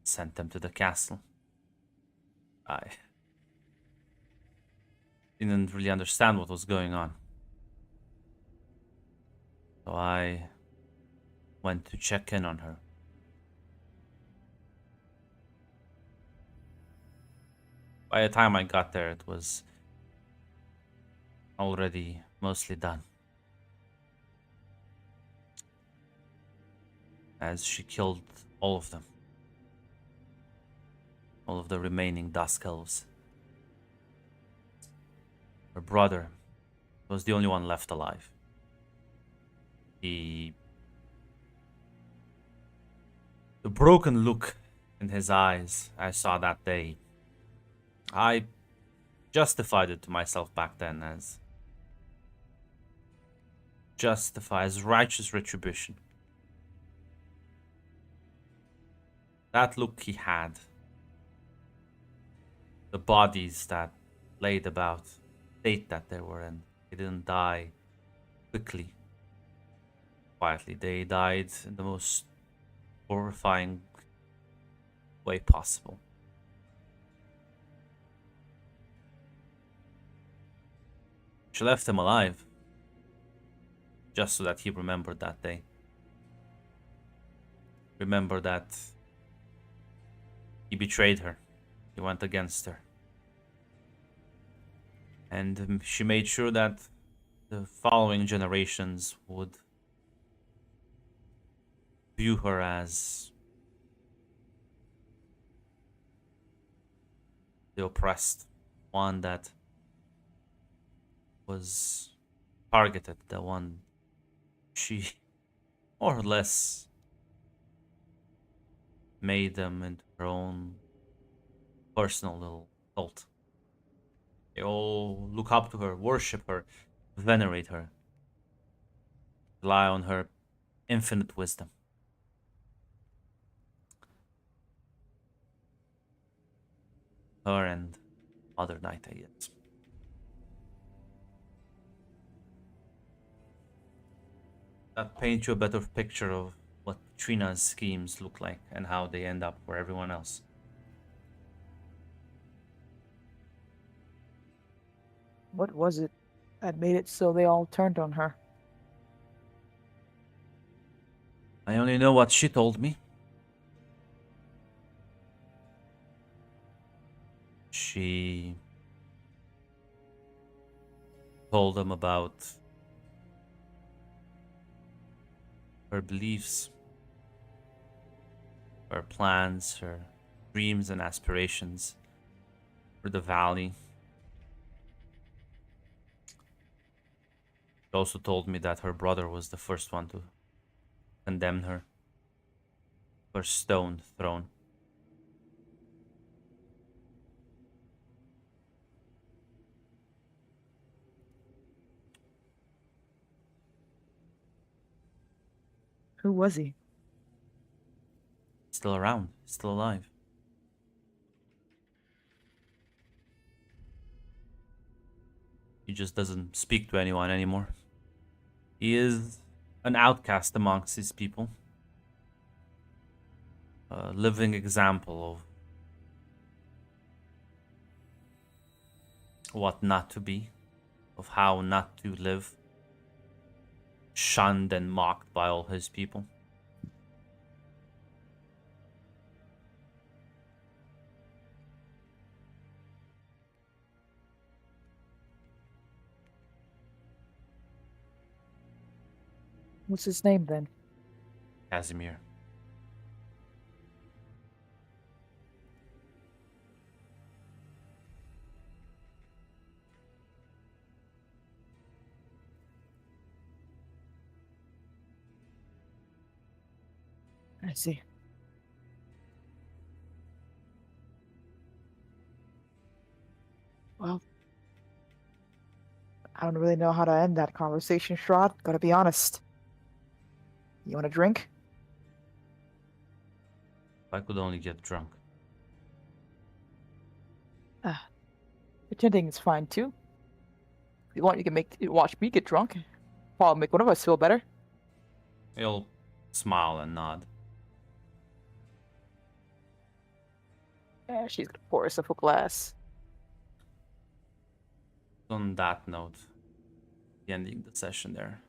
Sent them to the castle. I didn't really understand what was going on. So I went to check in on her. By the time I got there, it was already mostly done. As she killed all of them. All of the remaining Dusk Elves. Her brother was the only one left alive. The broken look in his eyes I saw that day, I justified it to myself back then as righteous retribution. That look he had, the bodies that laid about, state that they were in, they didn't die quickly, quietly. They died in the most horrifying way possible. She left him alive, just so that he remembered that day. Remember that he betrayed her. He went against her. And she made sure that the following generations would view her as the oppressed, one that was targeted, the one she more or less made them into her own personal little cult. They all look up to her, worship her, venerate her, rely on her infinite wisdom. Her and Mother Night, I guess. That paints you a better picture of what Trina's schemes look like and how they end up for everyone else. What was it that made it so they all turned on her? I only know what she told me. She told them about her beliefs, her plans, her dreams and aspirations for the valley. She also told me that her brother was the first one to condemn her for stone thrown. Who was he? Still around, still alive. He just doesn't speak to anyone anymore. He is an outcast amongst his people. A living example of what not to be, of how not to live. Shunned and mocked by all his people. What's his name then? Casimir. I see. Well, I don't really know how to end that conversation, Strahd. Gotta be honest. You want a drink? If I could only get drunk. Pretending is fine too. If you want, you can watch me get drunk. Probably make one of us feel better. He'll smile and nod. Yeah, she's gonna pour herself a glass. On that note, ending the session there.